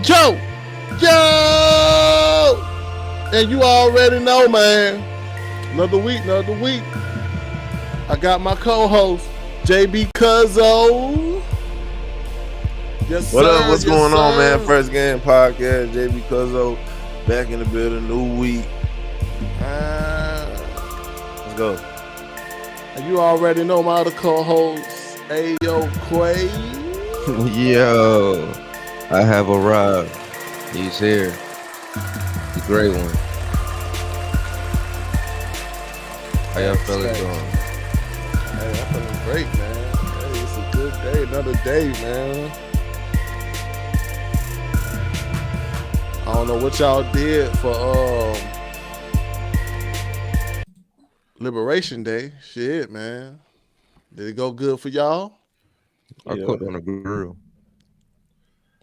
Joe, Joe, and you already know, man. Another week, another week. I got my co-host JB Cuzzo. Yes, What up? sir. What's Yes, going on, man? sir. First Game Podcast, JB Cuzzo, back in the building, new week. Let's go. And you already know my other co-host, Ayo Quay. Yo, I have arrived. He's here. The great one. How y'all fellas doing? Hey, I'm feeling great, man. Hey, it's a good day, another day, man. I don't know what y'all did for Liberation Day. Shit, man. Did it go good for y'all? I cooked on the grill.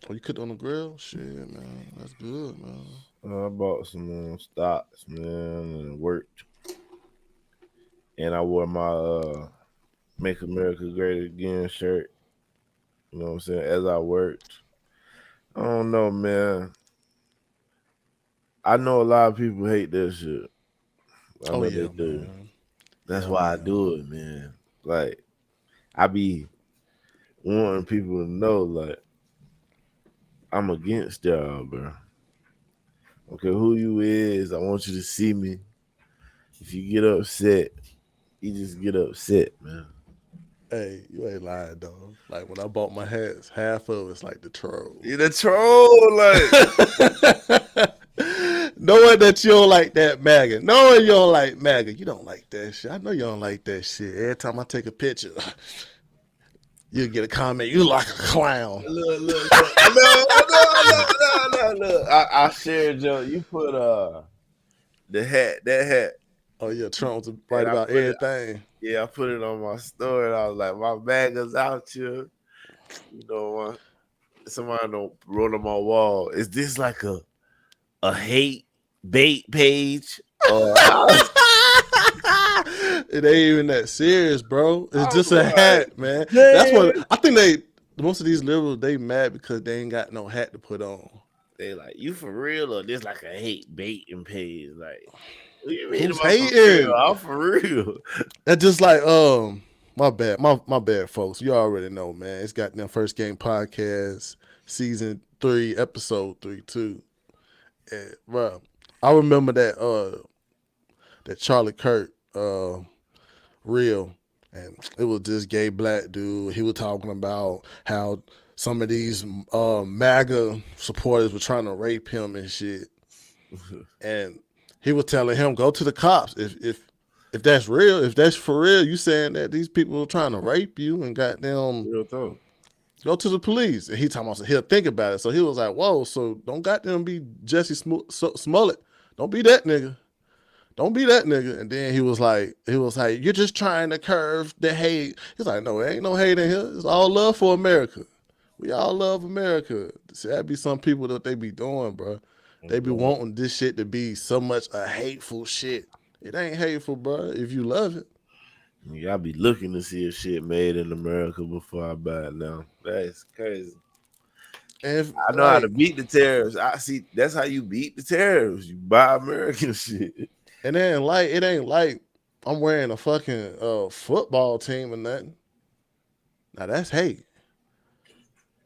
Oh, you cooked on the grill? Shit, man. That's good, man. I bought some stocks, man, and worked. And I wore my Make America Great Again shirt. You know what I'm saying? As I worked. I don't know, man. I know a lot of people hate this shit. I know they do. Man. That's why I do it, man. Like, I be wanting people to know, like, I'm against y'all, bro. Okay, who you is, I want you to see me. If you get upset, you just get upset, man. Hey, you ain't lying, though. Like, when I bought my hats, half of it's like the troll. You the troll, like. Knowing that you don't like that MAGA. Knowing you don't like MAGA. You don't like that shit. I know you don't like that shit. Every time I take a picture, you get a comment, you like a clown. Look. No. I shared, Joe. You put that hat. Oh, yeah, Trump's right about everything. I put it on my story, and I was like, my MAGA's out here. You know what? Somebody don't wrote on my wall. Is this like a hate bait page? It ain't even that serious, bro. It's just a hat, man. That's what I think most of these liberals, they mad because they ain't got no hat to put on. They like, you for real, or this like a hate baiting page? Like, you mean who's hating? I'm for real. That's just like my bad, my bad, folks. You already know, man. It's got them First Game Podcast, season 3, episode 3 too. And, bro, I remember that Charlie Kirk reel, and it was this gay black dude. He was talking about how some of these MAGA supporters were trying to rape him and shit, and he was telling him, go to the cops if that's real, if that's for real. You saying that these people are trying to rape you and goddamn go to the police. And he talking about, so he'll think about it. So he was like, whoa, so don't goddamn be Jesse Smollett. Don't be that nigga. Don't be that nigga. And then he was like, you're just trying to curve the hate. He's like, no, there ain't no hate in here. It's all love for America. We all love America. See, that be some people that they be doing, bro. They be wanting this shit to be so much a hateful shit. It ain't hateful, bro, if you love it. I be looking to see if shit made in America before I buy it now. That's crazy. And I know how to beat the terrorists. I see that's how you beat the terrorists. You buy American shit. And then it ain't like I'm wearing a fucking football team or nothing. Now that's hate.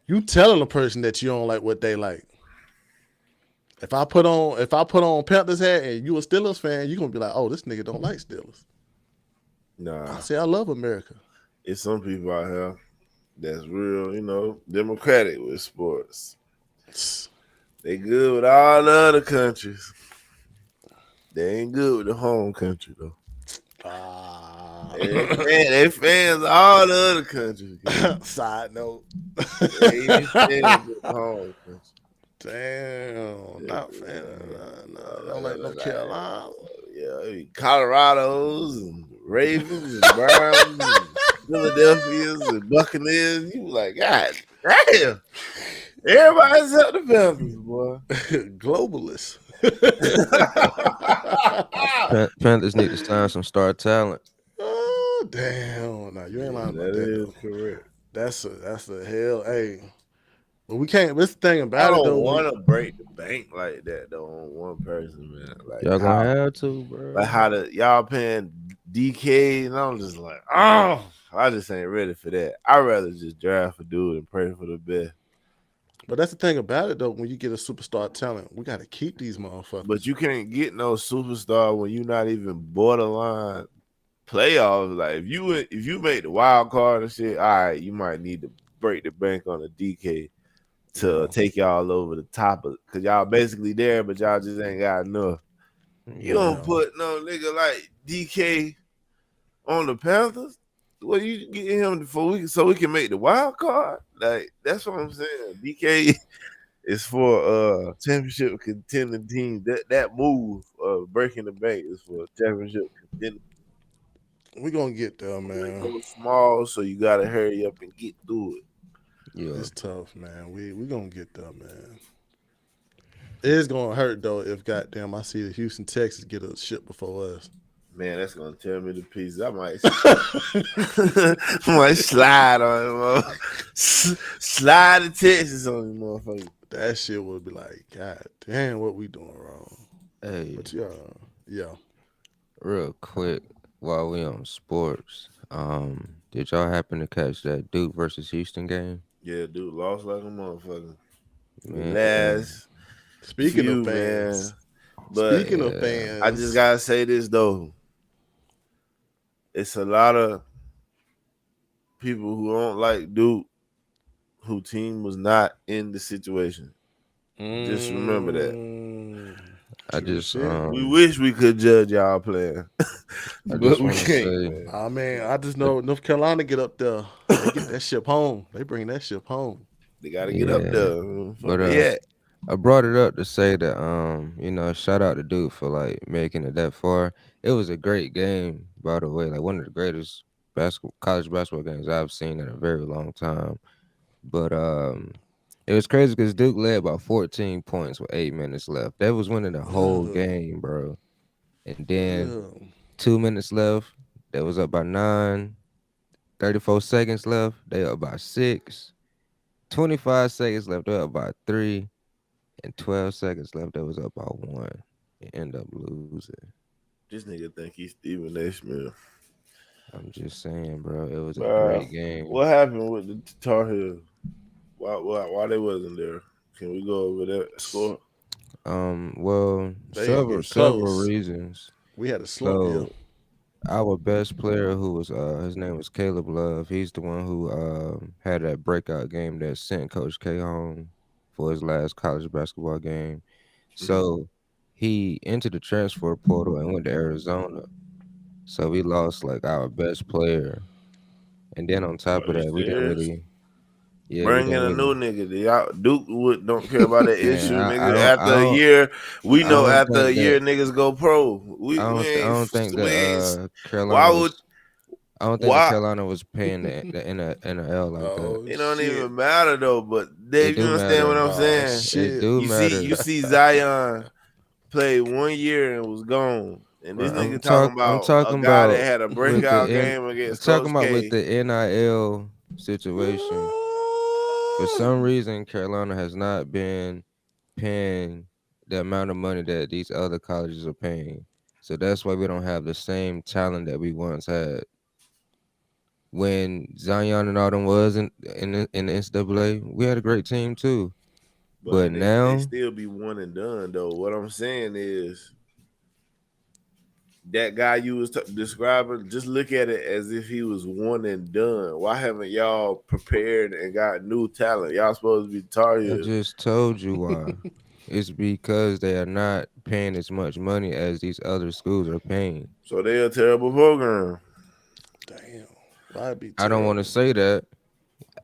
You telling a person that you don't like what they like. If I put on Panthers hat and you a Steelers fan, you gonna be like, oh, this nigga don't like Steelers. Nah. I say I love America. It's some people out here that's real, democratic with sports. They good with all the other countries. They ain't good with the home country though. They fans of all the other countries. Side note. They ain't fans of the home country. Damn, not fan. No, don't like no Carolina. Yeah, Colorados and Ravens and Browns and Philadelphia's and Buccaneers. You like, God damn. Everybody's up the Panthers, boy. Globalists. Panthers need to sign some star talent. Oh, damn. No, you ain't lying about that. That is though. correct. That's a hell. Hey, But we can't. This thing I about it don't though, want to break the bank like that though on one person, man. Like Y'all how, gonna have to, bro. how the y'all paying DK, and I'm just like, oh, I just ain't ready for that. I'd rather just draft a dude and pray for the best. but that's the thing about it though. When you get a superstar talent, we got to keep these But motherfuckers. you can't get no superstar when you're not even borderline playoffs. Like if you make the wild card and shit, all right, you might need to break the bank on a DK to Yeah, take y'all over the top of, because y'all basically there, but y'all just ain't got enough. You Yeah. don't yeah. put no nigga like DK on the Panthers. What you get him for so we can make the wild card? Like that's what I'm saying. DK is for championship contending team. That move of breaking the bank is for championship contending. We gonna get there, Window man. small, so you gotta hurry up and get through it. Yeah. It's tough, man. We gonna get there, man. It's gonna hurt though if goddamn I see the Houston Texans get a ship before us. Man, that's gonna tear me to pieces. I might, I might slide on him, slide the Texas on him, motherfucker. That shit would be like, God damn, what we doing wrong? Hey, But yeah, yeah. real quick, while we on sports, did y'all happen to catch that Duke versus Houston game? Yeah, dude, lost like a motherfucker. The Man, last Speaking of few, man. fans, But speaking of yeah, I just fans, gotta say this though. It's a lot of people who don't like Duke who team was not in the situation. Just remember that. mm, I true just shit. We wish we could judge y'all playing, I but just we want to can't, say man. I mean, I just know North Carolina get up there. They get that ship home. They bring that ship home. They gotta get up yeah, there. Fuck but they at. I brought it up to say that shout out to Duke for like making it that far. It was a great game, by the way, like one of the greatest college basketball games I've seen in a very long time. But it was crazy because Duke led by 14 points with 8 minutes left. That was winning the whole Ugh, game, bro. And then ugh. 2 minutes left, they was up by 9. 34 seconds left, they up by 6. 25 seconds left, they up by 3. And 12 seconds left, they was up by 1. And end up losing. This nigga think he's Stephen A. Smith. I'm just saying, bro. It was a Bruh, great game. what happened with the Tar Heels? Why they wasn't there? Can we go over that score? Well, They was several getting several close. reasons. We had a slump, yeah. So our best player, who was his name was Caleb Love. He's the one who had that breakout game that sent Coach K home for his last college basketball game. Mm-hmm. So he entered the transfer portal and went to Arizona. So we lost like our best player, and then on top Are of you that, serious? we Bring in didn't a new really. nigga. Y'all Duke don't care about that Man, issue, I nigga. don't, I After a don't, year, we I know don't after a think year that. niggas go pro. I don't think We that ain't. Carolina Why would was. I don't think that why? Carolina was paying the NL like that. Oh It don't shit. even matter though. But It Dave, you do understand what matter. I'm Oh saying? It shit. do You matter. see Zion play 1 year and was gone. And this But nigga talking I'm about a talking guy that about had a with the breakout N. game I'm against talking Coach about with K. the NIL situation. For some reason, Carolina has not been paying the amount of money that these other colleges are paying. So that's why we don't have the same talent that we once had. When Zion and all them was in the NCAA, we had a great team too. But But they now, still be one and done though. What I'm saying is that guy you was describing, just look at it as if he was one and done. Why haven't y'all prepared and got new talent? Y'all supposed to be Tar I Heels. just told you why. It's because they are not paying as much money as these other schools are paying. So they a terrible program. Damn. Why it be I don't want to terrible? say that.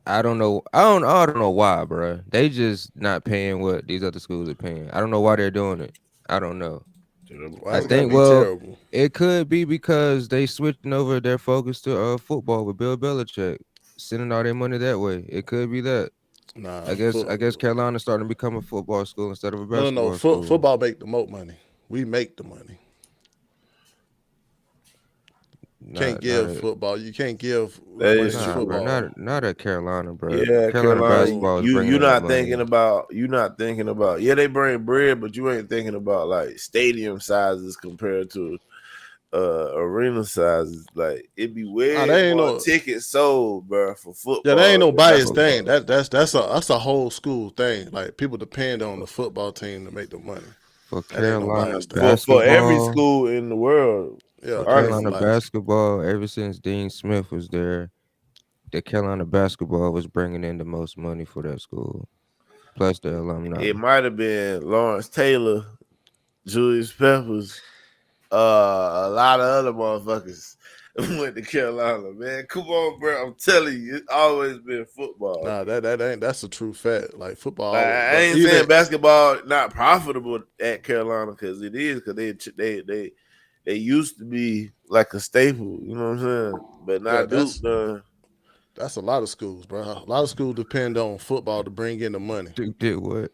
I don't know. I don't know why, bro. They just not paying what these other schools are paying. I don't know why they're doing it. I don't know. Terrible Why I it gotta think be program. terrible? it could be because they switching over their focus to football with Bill Belichick, sending all their money that way. It could be that. I Nah, guess I guess Carolina's starting to become a football school instead of a no. basketball school. Football make the most money. We make the money. Can't not give football. You can't give That money is to nah, true. bro. football. Not at Carolina, bro. Yeah, Carolina Carolina, basketball is you bringing you in that not money. thinking about yeah, they bring bread, but you ain't thinking about like stadium sizes compared to arena sizes. Like it'd be Nah, way they ain't more no. tickets sold, bro, for Yeah, they ain't football no than biased thing. basketball. That's a whole school thing. Like people depend on the football team to make the money. For That ain't no Carolina biased thing. For every basketball, school in the world, Yeah, for that ain't no Carolina honestly. bias. basketball, ever since Dean Smith was there, the Carolina basketball was bringing in the most money for that school. Plus the alumni. It might have been Lawrence Taylor, Julius Peppers, a lot of other motherfuckers went to Carolina, man. Come on, bro. I'm telling you, it's always been football. Nah, that ain't. That's a true fact. Like Like, football, I bro. ain't Even saying basketball not profitable at Carolina because it is because they used to be like a staple, you know what I'm saying? But yeah, not Duke done. that's a lot of schools, bro. A lot of schools depend on football to bring in the money. Duke did what?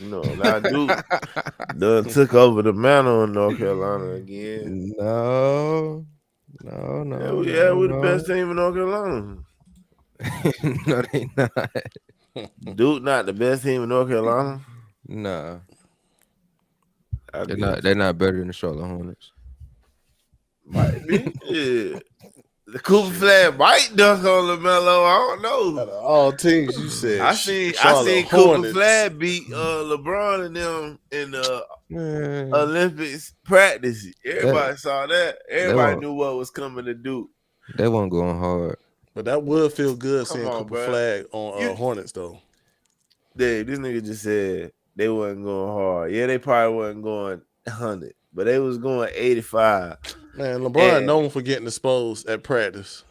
Not Duke done took over the mantle in North Carolina again. No, no, Yeah, no, yeah, no, we're the best no. team in North Carolina. No, they not. Duke not the best team in North Carolina. Nah, I they're get not. They're not better than the Charlotte Hornets. might be. Yeah. The Cooper Flag might dunk on LaMelo. I don't Out know. of all teams, you said I Charlotte seen Cooper Hornets. Flag beat LeBron and them in the Man, Olympics practice. that Everybody saw that. they Everybody won't. knew what was coming to do. They won't going hard. But that would feel good Come seeing on, Cooper bro. Flag on You Hornets though. Dave, this nigga just said they wasn't going hard. Yeah, they probably wasn't going 100, but they was going 85. Man, LeBron And known for getting exposed at practice.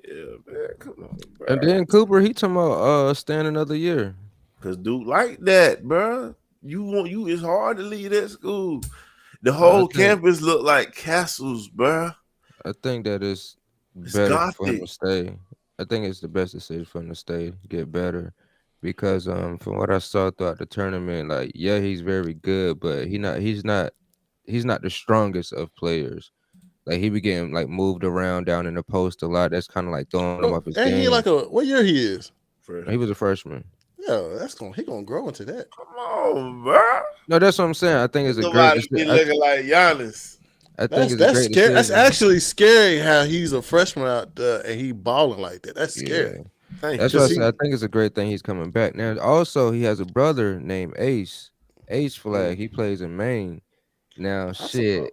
yeah, man, come on, And bro. then Cooper, he talking about staying another year. Cause Duke like that, bro. It's hard to leave that school. The I whole think campus look like castles, bro. I think that is It's better for him gothic. to stay. I think it's the best decision for him to stay, get better. Because from what I saw throughout the tournament, like yeah, he's very good, but he's not the strongest of players. Like he be getting like moved around down in the post a lot. That's kind of like throwing him off his And he game. like what year he is? He Freshman. was a freshman. Yeah, he gonna grow into that. Come on, bro. No, that's what I'm saying. I think it's It's a great about to be decision. looking like Giannis. I think it's a That's great scary. That's decision. actually scary how he's a freshman out there and he balling like that. That's scary. Yeah. Thank That's you. why I Cause said I he think it's a great thing he's coming back. Now, also he has a brother named Ace. Ace Flag. He plays in Maine. Now, I saw, shit,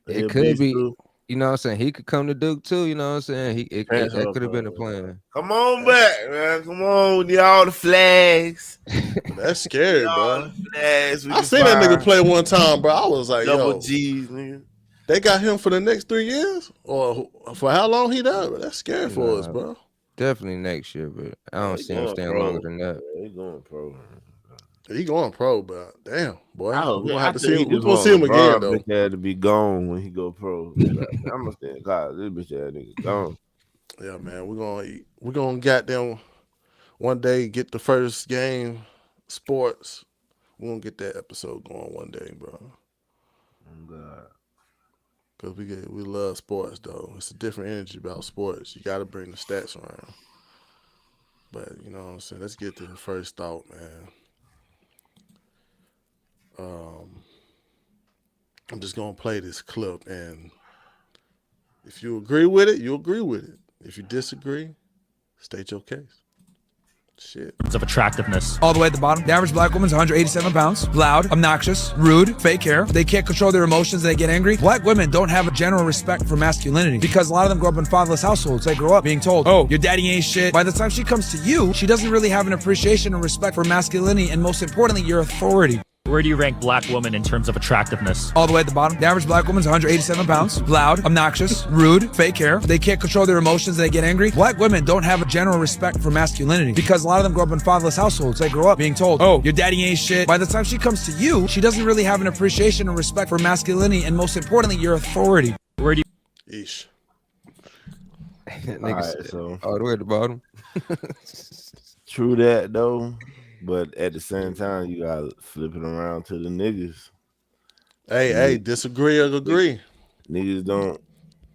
He it a could beast be. too. You know what I'm saying? He could come to Duke too. You know what I'm saying? That Transfer could have been a plan. plan. Come on back, man. Come on. We need all the flags. that's We need scary, all bro. the flags we I can seen that nigga find. play one time, bro. I was like, Double yo, G's, nigga. they got him for the next 3 years, or for how long he does? That's scary for us, Nah, bro. definitely next year, but I don't He see him going staying longer pro. than that. Yeah, he going pro. He going pro, but damn, boy, we're gonna I have to see think he him. We're just gonna want see him again LeBron though. bitch ass to be gone when he go pro. He like, man, I'm gonna stay in college. This bitch ass nigga gone. Yeah, man, we're gonna get them one day. Get the first game sports. We're gonna get that episode going one day, bro. Oh God. Cause we love sports though. It's a different energy about sports. You got to bring the stats around. But you know what I'm saying. Let's get to the first thought, man. Um, I'm just gonna play this clip, and if you agree with it, you agree with it. If you disagree, state your case. Shit. Of attractiveness. All the way at the bottom, the average black woman's 187 pounds, loud, obnoxious, rude, fake hair. They can't control their emotions, they get angry. Black women don't have a general respect for masculinity because a lot of them grow up in fatherless households. They grow up being told, oh, your daddy ain't shit. By the time she comes to you, she doesn't really have an appreciation or respect for masculinity and most importantly, your authority. Where do you rank black women in terms of attractiveness? All the way at the bottom, the average black woman's 187 pounds, loud, obnoxious, rude, fake hair. They can't control their emotions, they get angry. Black women don't have a general respect for masculinity because a lot of them grow up in fatherless households. They grow up being told, oh, your daddy ain't shit. By the time she comes to you, she doesn't really have an appreciation or respect for masculinity and most importantly, your authority. Where do Eesh. Nigga All right, said, so all the way at the bottom. true that though, but at the same time, you gotta flip it around to the niggas. Hey, disagree or agree? Niggas don't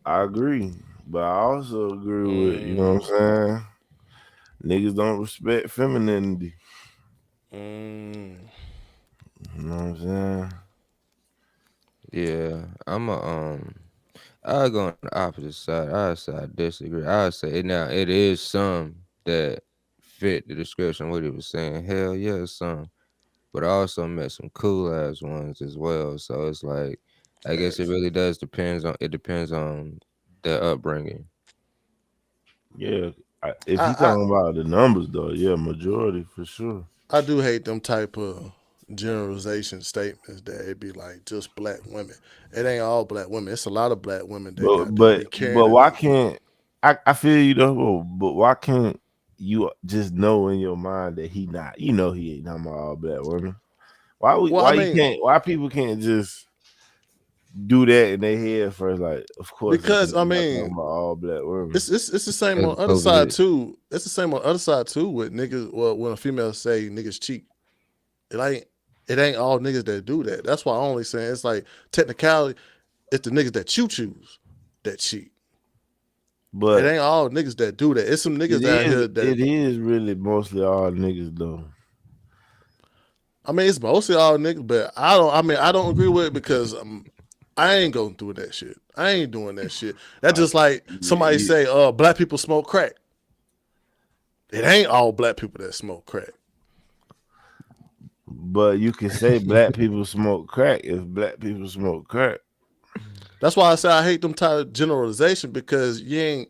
I agree, but I also agree with you know Mm, what I'm saying. Niggas don't respect femininity. mm. You know what I'm saying? Yeah, I'll go on the opposite side. I say I disagree. I say now it is some that fit the description what he was saying. Hell yeah, some. But I also met some cool ass ones as well. So it's like I guess it Facts. really does depends on their upbringing. Yeah. If you I, talking about the numbers though, yeah, majority for sure. I do hate them type of generalization statements that it be like just black women. It ain't all black women. It's a lot of black women that But got them be but carrying but it. why can't I feel you though, but why can't you just know in your mind that he not you know he ain't talking about all black women? Well, I Why you mean, can't why people can't just do that in their head first? Like, of course he's because I not talking mean, about all black women. it's the same Because on of the other side COVID. too. It's the same on the other side too with niggas. Well, when a female say niggas cheat, it ain't it ain't all niggas that do that. That's why I only saying it's like technicality. It's the niggas that you choose that cheat. It But ain't all niggas that do that. It's some it niggas out is here that it is really mostly all niggas though. I mean it's mostly all niggas, but I don't. I mean I don't agree with it because I ain't going through that shit. I ain't doing that shit. That's Like just like somebody you, say, black people smoke crack. It ain't all black people that smoke crack. but you can say black people smoke crack if black people smoke crack. That's why I say I hate them type of generalization because you ain't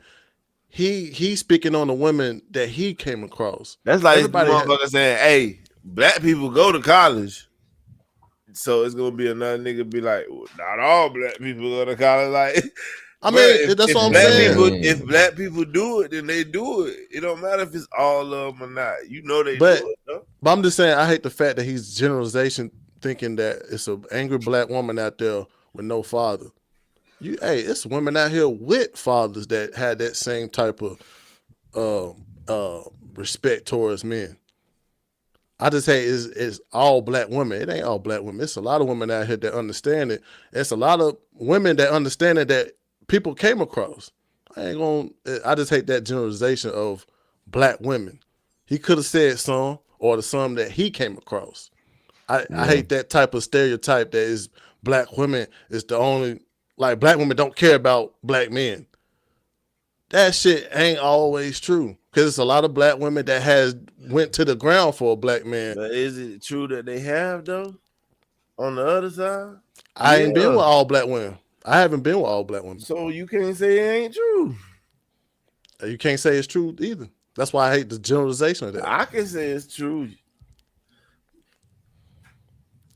he speaking on the women that he came across. That's like the Everybody motherfucker saying, "Hey, black people go to college." So it's gonna be another nigga be like, well, not all black people go to college. Like, I bro, mean, that's what I'm saying. if Man. black people do it, then they do it. It don't matter if it's all of them or not. You know they do But it though. but I'm just saying I hate the fact that he's generalization thinking that it's an angry black woman out there with no father. It's women out here with fathers that had that same type of respect towards men. I just say it's all black women. It ain't all black women. It's a lot of women out here that understand it. It's a lot of women that understand it that people came across. I ain't gonna. I just hate that generalization of black women. He could have said some or the some that he came across. I Yeah, hate that type of stereotype that is black women is the only like black women don't care about black men. That shit ain't always true because it's a lot of black women that has went to the ground for a black man. but is it true that they have though? On the other side, I ain't been yeah. with all black women. I haven't been with all black women. So you can't say it ain't true. You can't say it's true either. That's why I hate the generalization of that. I can say it's true.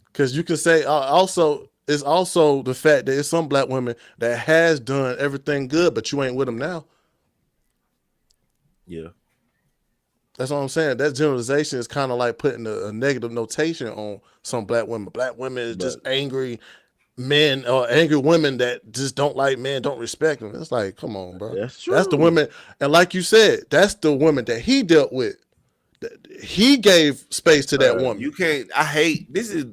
Because you can say also it's also the fact that it's some black women that has done everything good, but you ain't with them now. Yeah, That's what I'm saying. That generalization is kind of like putting a negative notation on some black women. Black women is but just angry men or angry women that just don't like men, don't respect them. It's like, come on, bro. that's That's the true. women, and like you said, that's the women that he dealt with. He gave space to that woman. You can't. I hate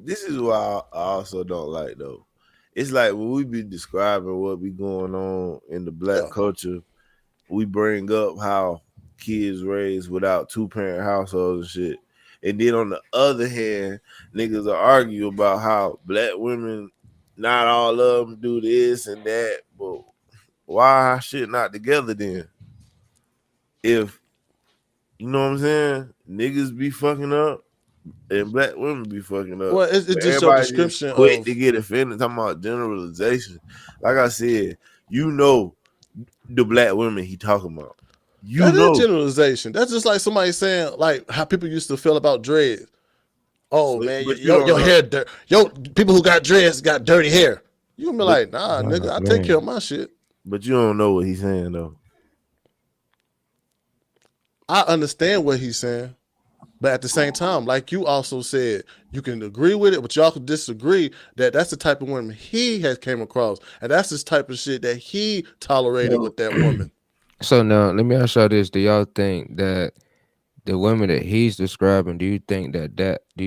this is why I also don't like though. It's like when we be describing what be going on in the black Yeah, culture, we bring up how kids raised without two parent households and shit. And then on the other hand, niggas are argue about how black women, not all of them do this and that, but why our shit not together then? If you know what I'm saying, niggas be fucking up and black women be fucking up. well, it's But just your everybody just description quick to of get offended talking about generalization. Like I said, you know the black women he talking about. You that is know. generalization. That's just like somebody saying like how people used to feel about dreads. Oh man, But you your don't know. hair dirt. Yo, people who got dreads got dirty hair. You gonna be But like, nah, nigga, Oh, I take care man. of my shit. you don't know what he's saying though. I understand what he's saying, but at the same time, like you also said, you can agree with it, but y'all can disagree that that's the type of woman he has came across, and that's this type of shit that he tolerated So, with that woman. so now let me ask y'all this: do y'all think that the women that he's describing, do you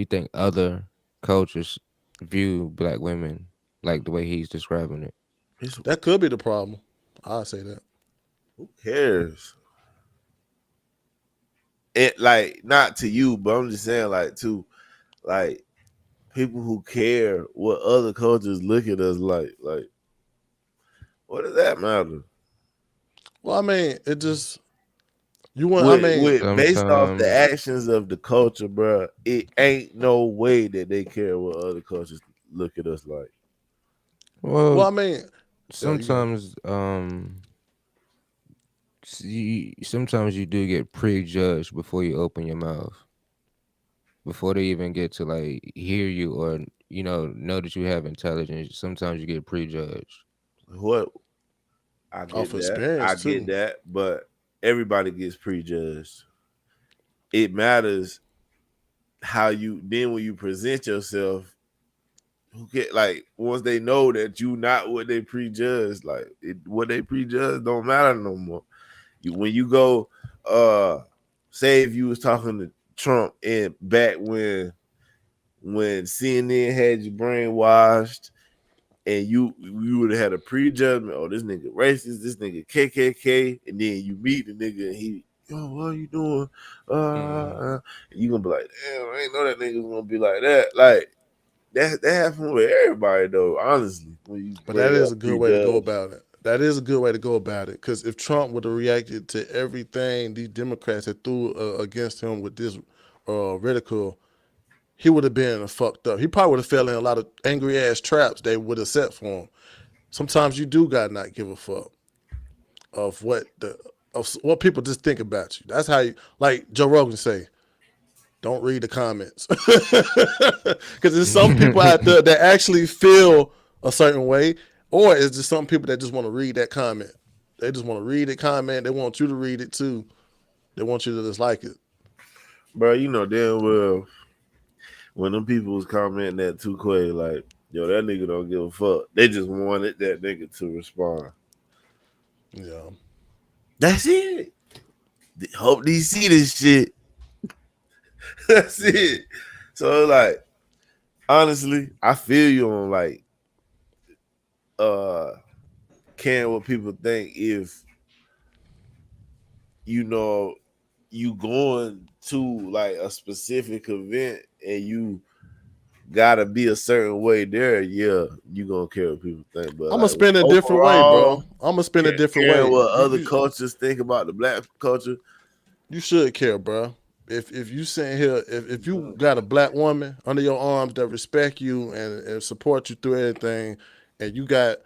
think other cultures view black women like the way he's describing it? It's That could be the problem. I'll say that. Who cares? It like not to you, but I'm just saying like to like people who care what other cultures look at us like what does that matter? Well, I mean, it just you want. I mean, With based off the Sometimes, actions of the culture, bro, it ain't no way that they care what other cultures look at us like. well, well, I mean, yo, you got it. sometimes, sometimes you do get prejudged before you open your mouth, before they even get to like hear you or know that you have intelligence. Sometimes you get prejudged. What Off I experience get too. that, but everybody gets prejudged. It matters how you then when you present yourself. Who get like once they know that you not what they prejudged, like what they prejudged don't matter no more. You when you go, say if you was talking to Trump and back when CNN had you brainwashed and you would have had a prejudgment. Oh, this nigga racist, this nigga KKK, and then you meet the nigga and he, yo, what are you doing? Mhm. And you gonna be like, damn, I ain't know that nigga was gonna be like that. Like that happened with everybody though. Honestly, when you But that bring is up a good way to go prejudge, about it. That is a good way to go about it. Because if Trump would have reacted to everything these Democrats had threw against him with this ridicule, he would have been fucked up. He probably would have fell in a lot of angry ass traps they would have set for him. Sometimes you do gotta not give a fuck of what people just think about you. That's how you like Joe Rogan say. Don't read the comments because there's some people out there that actually feel a certain way, or it's just some people that just want to read that comment. They just want to read the comment. They want you to read it too. They want you to just like it. bro. You know damn well when them people was commenting that too quick, like, yo, that nigga don't give a fuck. They just wanted that nigga to respond. Yeah, That's it. Hope they see this shit. That's it. So like, honestly, I feel you on like uh caring what people think if you know you going to like a specific event and you gotta be a certain way there, yeah, you gonna care what people think. But I'm gonna like spin it a different way, bro. overall, I'm gonna spin it a different caring way. what You other you cultures think about the black culture, you should care, bro. If you sitting here, if you got a black woman under your arms that respect you and support you through everything, and you got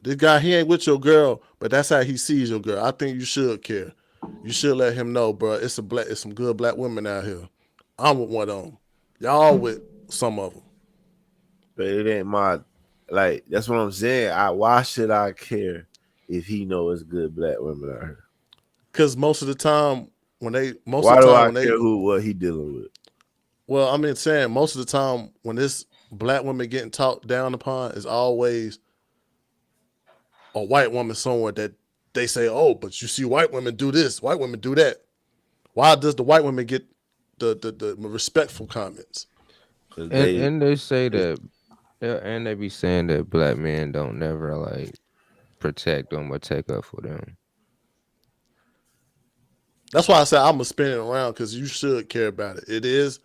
this guy, he ain't with your girl, but that's how he sees your girl. I think you should care. You should let him know, bro. It's some good black women out here. I'm with one of them. Y'all with some of them. but it ain't my like. That's what I'm saying. Why should I care if he know it's good black women out here? Cause most of the time most of Why the do time I when they, care who what he dealing with? well, I mean, saying most of the time when this black woman getting talked down upon is always a white woman somewhere that they say, oh, but you see white women do this, white women do that. Why does the white women get the respectful comments? Because and they and they say it's that, yeah, and they be saying that black men don't never like protect them or take up for them. That's why I said I'm gonna spin it around because you should care about it. It is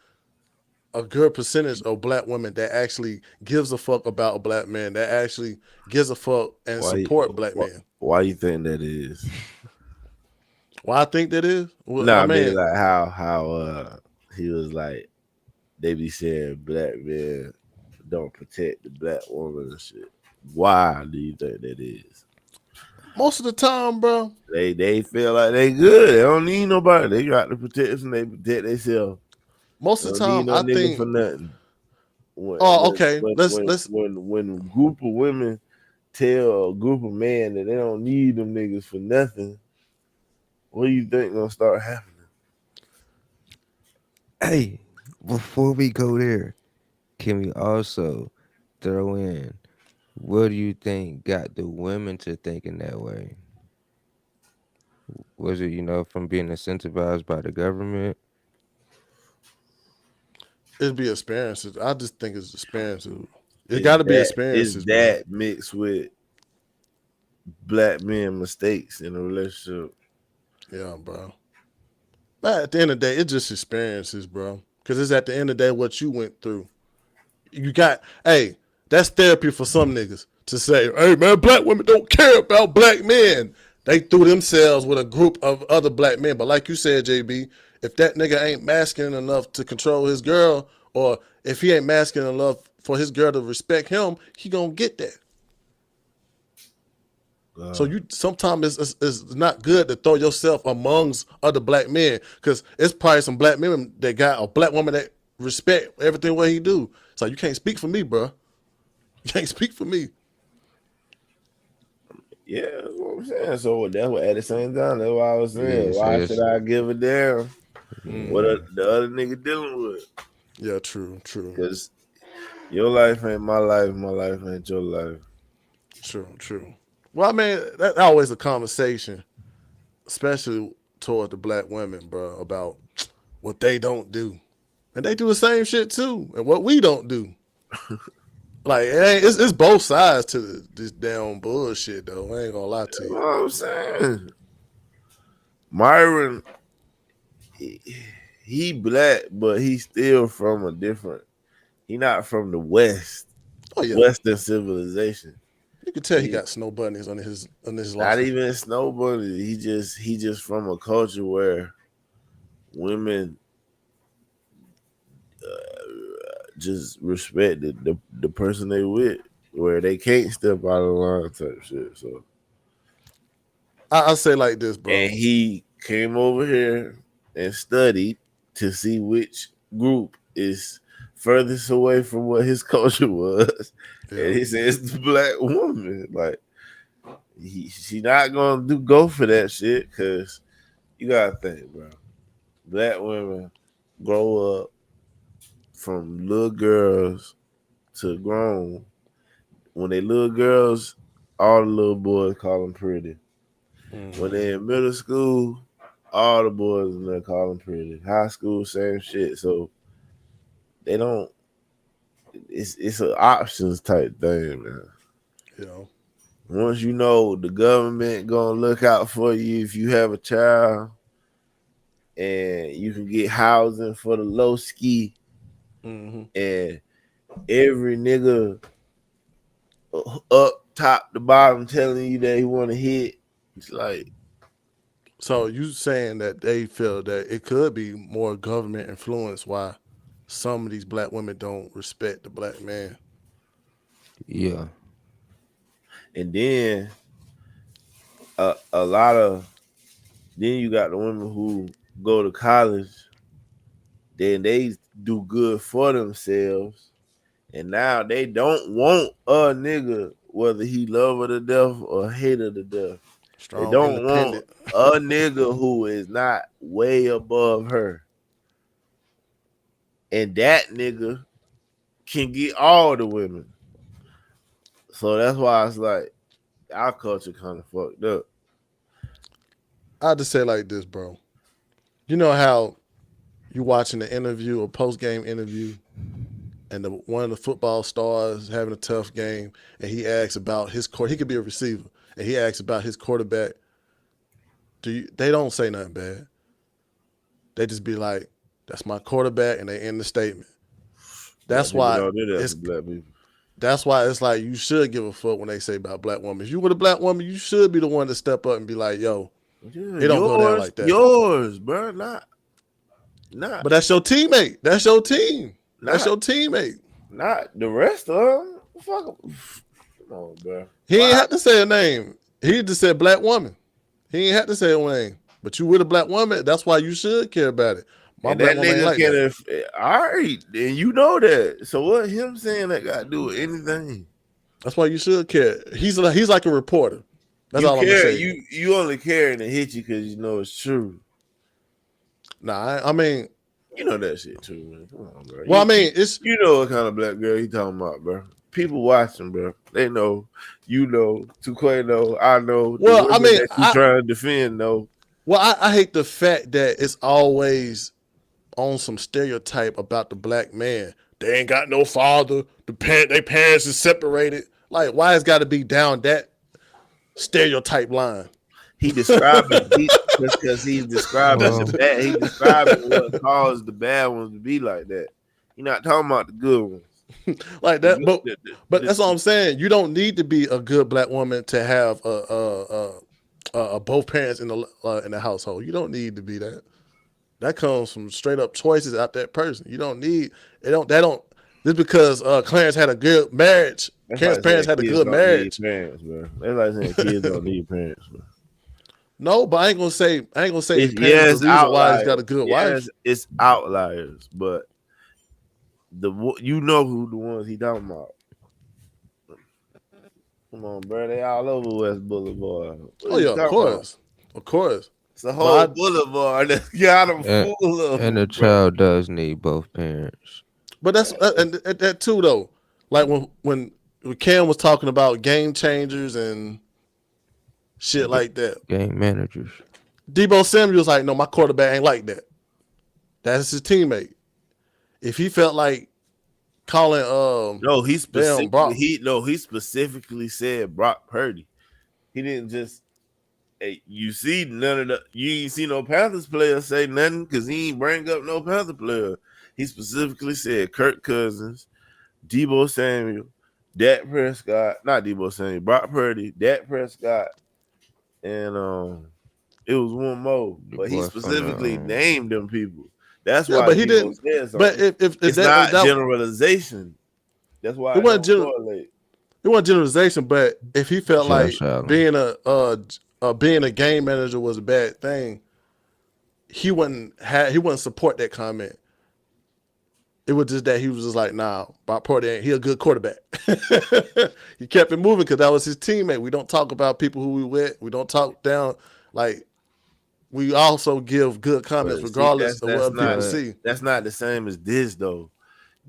a good percentage of black women that actually gives a fuck about a black man, that actually gives a fuck and why support black why, men. why you think that is? Why I think that is? Well, No, I I mean mean, like how he was like they be saying black men don't protect the black woman and shit. Why do you think that is? most of the time, bro. They feel like they good. They don't need nobody. They got the protection. They protect themselves. Most They of the don't need time, no I nigga for think. nothing. When Oh, when okay. when when Let's. when a group of women tell a group of men that they don't need them niggas for nothing, what do you think gonna start happening? Hey, before we go there, can we also throw in what do you think got the women to thinking that way? Was it, from being incentivized by the government? It'd be experiences. I just think it's experiences. It got to be Is experiences, bro. that mixed with black men mistakes in a relationship. Yeah, bro. But at the end of the day, it's just experiences, bro. Because it's at the end of the day what you went through. You got, hey, that's therapy for some niggas to say, hey, man, black women don't care about black men. They threw themselves with a group of other black men. But like you said, JB, if that nigga ain't masculine enough to control his girl, or if he ain't masculine enough for his girl to respect him, he gonna get that. So you sometimes it's not good to throw yourself amongst other black men, because it's probably some black men that got a black woman that respect everything what he do. So you can't speak for me, bro. You can't speak for me. Yeah, that's what I'm saying. So that's what at the same time, that's why I was saying, Yeah, so why it's, should I give a damn what the other nigga dealing with? Yeah, true. Because your life ain't my life ain't your life. True. Well, I mean, that's always a conversation, especially toward the black women, bro, about what they don't do. And they do the same shit too, and what we don't do. Like, it's both sides to this damn bullshit, though. I ain't gonna lie to You know you. what I'm saying? Myron, he black, but he still from a different. He not from the West, Oh yeah, Western civilization. you can tell he got snow bunnies on his Not license. even snowboarding. He just from a culture where women just respect the person they with, where they can't step out of the line type shit. So, I say like this, bro. and he came over here and studied to see which group is furthest away from what his culture was, Yeah. and he says the black woman. Like she not gonna go for that shit, because you gotta think, bro. Black women grow up from little girls to grown. When they little girls, all the little boys call them pretty. When they're in middle school, all the boys in there call them pretty. High school, same shit. So they don't. It's an options type thing, man. You know. Once you know the government gonna look out for you if you have a child, and you can get housing for the low ski, and every nigga up top to bottom telling you that he want to hit. It's like, So you saying that they feel that it could be more government influence why some of these black women don't respect the black man? yeah. and then a lot of, then you got the women who go to college, then they do good for themselves, and now they don't want a nigga whether he love her to death or hate her to death. They Strong, don't want independent. a nigga who is not way above her. And that nigga can get all the women. So that's why it's like our culture kind of fucked up. I just say like this, bro. You know how you watching the interview, a post game interview, and one of the football stars having a tough game, and he asks about his court. He could be a receiver, and he asks about his quarterback. They don't say nothing bad. They just be like, "That's my quarterback," and they end the statement. That's Black people why don't do that it's. for black people. That's why it's like you should give a fuck when they say about black women. If you were a black woman, you should be the one to step up and be like, "Yo, Yeah, it don't go down like that." Yours, bro. Not. But that's your teammate. That's your team. That's your teammate. Not the rest of them. Fuck 'em. Come on, bro. He ain't have to say a name. He just said black woman. He ain't have to say a name. But you with a black woman, that's why you should care about it. My And black that woman ain't nigga like can, that. all right, and you know that. So what him saying that got to do with anything? That's why you should care. He's like a reporter. That's you all care, I'm gonna say. You only care and it hit you because you know it's true. Nah, I mean, You know that shit too, man. Come on, bro. well, I mean, it's You know what kind of black girl he talking about, bro. People watching, bro. They know. You know. Tuquay know. I know. well, The I women mean, that you trying to defend know. well, I hate the fact that it's always on some stereotype about the black man. They ain't got no father. Their parents is separated. Like, why it's got to be down that stereotype line. He describing because he's describing the bad. He describing what caused the bad ones to be like that. He's not talking about the good ones. Like that, but that's all I'm saying. You don't need to be a good black woman to have both parents in the household. You don't need to be that. That comes from straight up choices out that person. You don't need it. Just because Clarence had a good marriage. Clarence's parents had a good marriage. Parents, bro. That's like saying kids don't need parents, bro. No, but I ain't gonna say It's, the reason why he's got a good wife. It's outliers, but you know who the ones he talking about. Come on, bro. They all over West Boulevard. Oh yeah, of course. It's a whole boulevard that got them full of. And the child does need both parents. But that's and that too though. Like when Cam was talking about game changers and shit like that. Game managers. Debo Samuel's like, no, my quarterback ain't like that. That's his teammate. If he felt like calling he specifically said Brock Purdy. He didn't just you see you ain't see no Panthers player say nothing because he ain't bring up no Panther player. He specifically said Kirk Cousins, Debo Samuel, Dak Prescott, not Debo Samuel, Brock Purdy, Dak Prescott, and it was one more, but he specifically named them people. That's why. But he didn't. But if it's not generalization, that's why it wasn't generalization. But if he felt like being a game manager was a bad thing, he wouldn't support that comment. It was just that he was just like, nah, Brock Purdy, he a good quarterback. He kept it moving because that was his teammate. We don't talk about people who we with. We don't talk down. Like, we also give good comments regardless of what people see. That's not the same as this, though.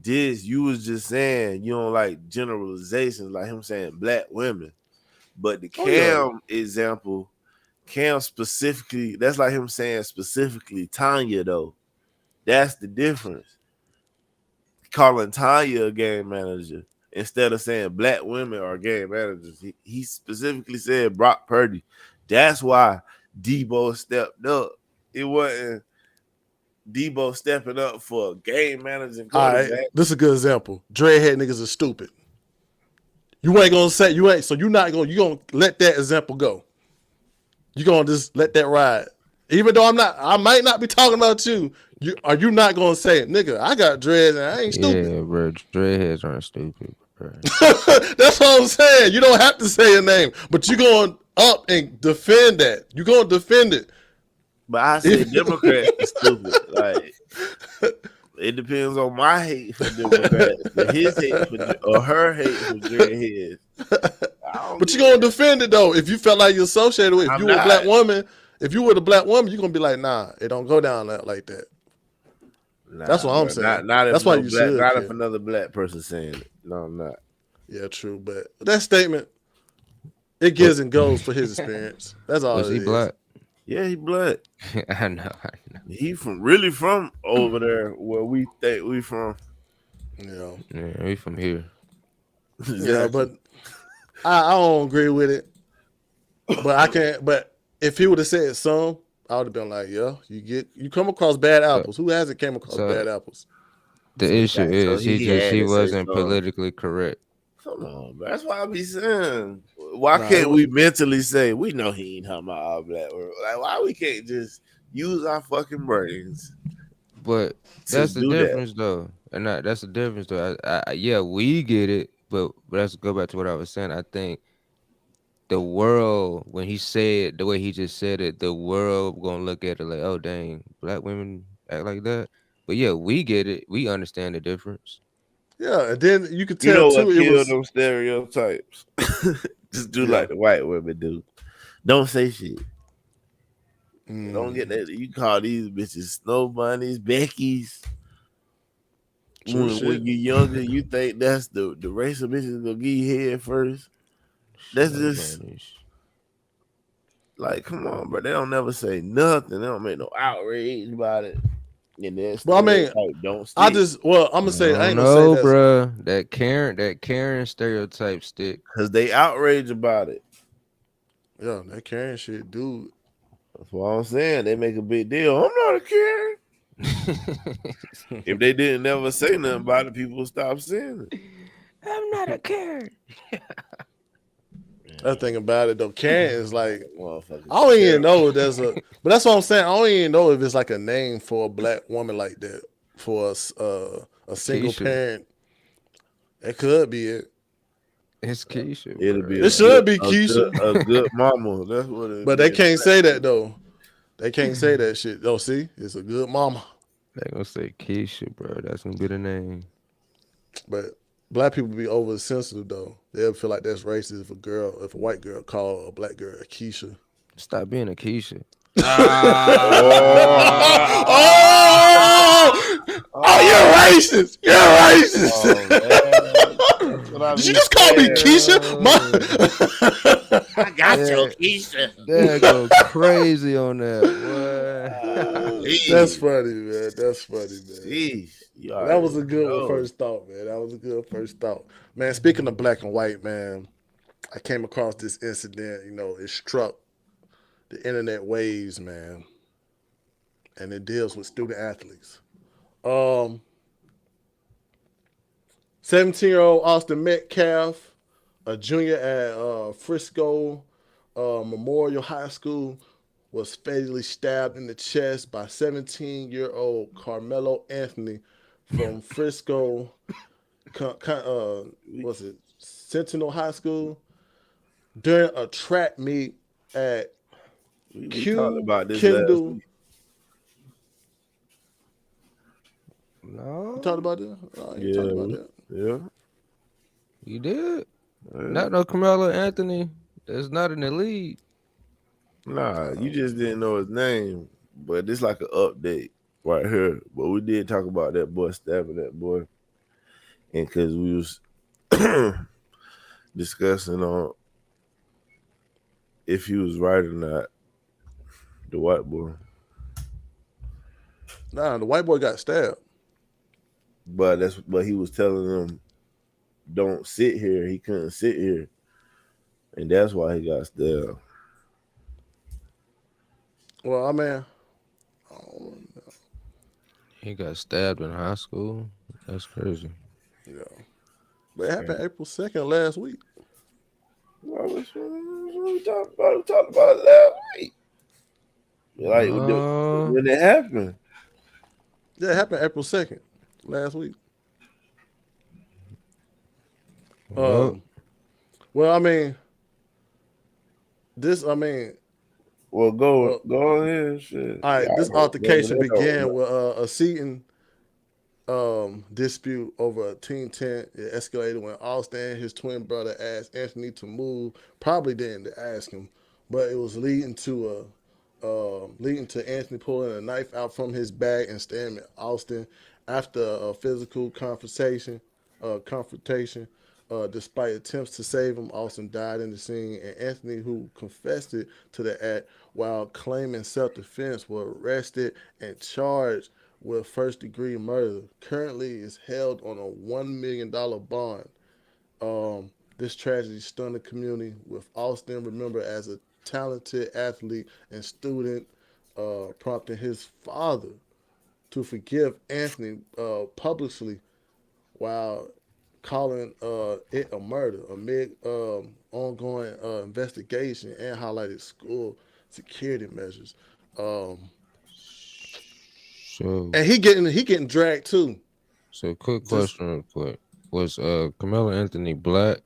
This, you was just saying you don't like generalizations, like him saying black women. But the Cam example, Cam specifically, that's like him saying specifically Tanya, though. That's the difference. Calling Tanya a game manager instead of saying black women are game managers. He specifically said Brock Purdy. That's why Debo stepped up. It wasn't Debo stepping up for a game managing quarterback. All right, this is a good example. Dreadhead niggas are stupid. You ain't gonna say so you're gonna let that example go. You're gonna just let that ride. Even though I might not be talking about you. Are you not gonna say it, nigga? I got dreads and I ain't stupid. Yeah, bro. Dreadheads aren't stupid, bro. That's what I'm saying. You don't have to say a name, but you're going up and defend that. You're gonna defend it. But I say Democrats are stupid. Like, it depends on my hate for Democrats, but his hate or her hate for dreadheads. But you're gonna defend it though. If you felt like you're associated with, if you were a black woman, you're gonna be like, nah, it don't go down like that. Nah, that's what I'm saying. That's why you should. Not if another black person saying it. No, I'm not. Yeah, true. But that statement, it gives and goes for his experience. That's all. Was he black? Yeah, he black. I know. He really from over there where we think we from. Yeah, we from here. Yeah, but I don't agree with it. But I can't. But if he would have said some, I would have been like, yeah, you come across bad apples. Who hasn't came across bad apples? The issue is he wasn't politically correct. Come on, bro. That's why I be saying, why can't we mentally say we know he ain't talking about all black world? Like, why we can't just use our fucking brains? But that's the difference, though, and that's the difference, though. Yeah, we get it, but let's go back to what I was saying. I think the world, when he said the way he just said it, the world gonna look at it like, oh dang, black women act like that. But yeah, we get it. We understand the difference. Yeah, and then you could tell too. It was them stereotypes. Just do like the white women do. Don't say shit. Don't get that. You call these bitches snow bunnies, Becky's. When you're younger, you think that's the race of bitches gonna give you head first. That's just like, come on, bro. They don't never say nothing. They don't make no outrage about it. And well, I mean, don't stick. I'm gonna say I ain't gonna say that, bro. That Karen stereotype stick because they outrage about it. Yeah, that Karen shit, dude. That's what I'm saying. They make a big deal. I'm not a Karen. If they didn't never say nothing about it, people would stop saying it. I'm not a Karen. That thing about it though, Karen is like Motherfuckers I don't even terrible. know if there's a, but that's what I'm saying. I don't even know if it's like a name for a black woman like that for a single Keisha. parent. It could be it. It's Keisha, It'll bro. be It should be Keisha, a good mama. That's what it but be. they can't say that though. They can't say that shit. Oh, see, it's a good mama. They gonna say Keisha, bro. That's gonna be the name. But black people be oversensitive though. They'll feel like that's racist if a white girl call a black girl a Keisha. Stop being a Keisha. Oh, you're racist. You're racist. Did you just call me Keisha? I got Yeah. Keisha. They go crazy on that. What? That's funny, man. That's funny, man. Jeez. That was a good one, first thought, man. That was a good first thought. Man, speaking of black and white, man, I came across this incident, it struck the internet waves, man. And it deals with student athletes. 17-year-old Austin Metcalf, a junior at Frisco Memorial High School, was fatally stabbed in the chest by 17-year-old Carmelo Anthony from Frisco, was it Sentinel High School, during a track meet at we talked about this Kendall. last week. No, You talked about that? Oh, you talked about that. Yeah. you did. Not no Carmelo Anthony. That's not in the league. Nah, you just didn't know his name, but it's like an update right here. But we did talk about that boy stabbing that boy, and because we was discussing on if he was right or not, the white boy. Nah, the white boy got stabbed. But he was telling them, don't sit here. He couldn't sit here, and that's why he got stabbed. Well, I mean, He got stabbed in high school. That's crazy. yeah. But it happened April 2nd last week. Well, what we talked about? We talked about it last week. Like when it happened. Yeah, it happened April 2nd last week. Well, Well, I mean, Well, go ahead. Shit. all right, Y'all this know, altercation they don't began know. with a seating dispute over a team tent. It escalated when Austin and his twin brother asked Anthony to move. Probably didn't ask him, but it was leading to Anthony pulling a knife out from his bag and stabbing at Austin. After a physical confrontation, despite attempts to save him, Austin died in the scene, and Anthony, who confessed it to the act while claiming self-defense, was arrested and charged with first-degree murder. Currently is held on a $1 million bond. This tragedy stunned the community, with Austin remembered as a talented athlete and student, prompting his father to forgive Anthony publicly while calling it a murder amid ongoing investigation, and highlighted school security measures. so And he getting dragged too. quick question real quick. Was Carmelo Anthony black?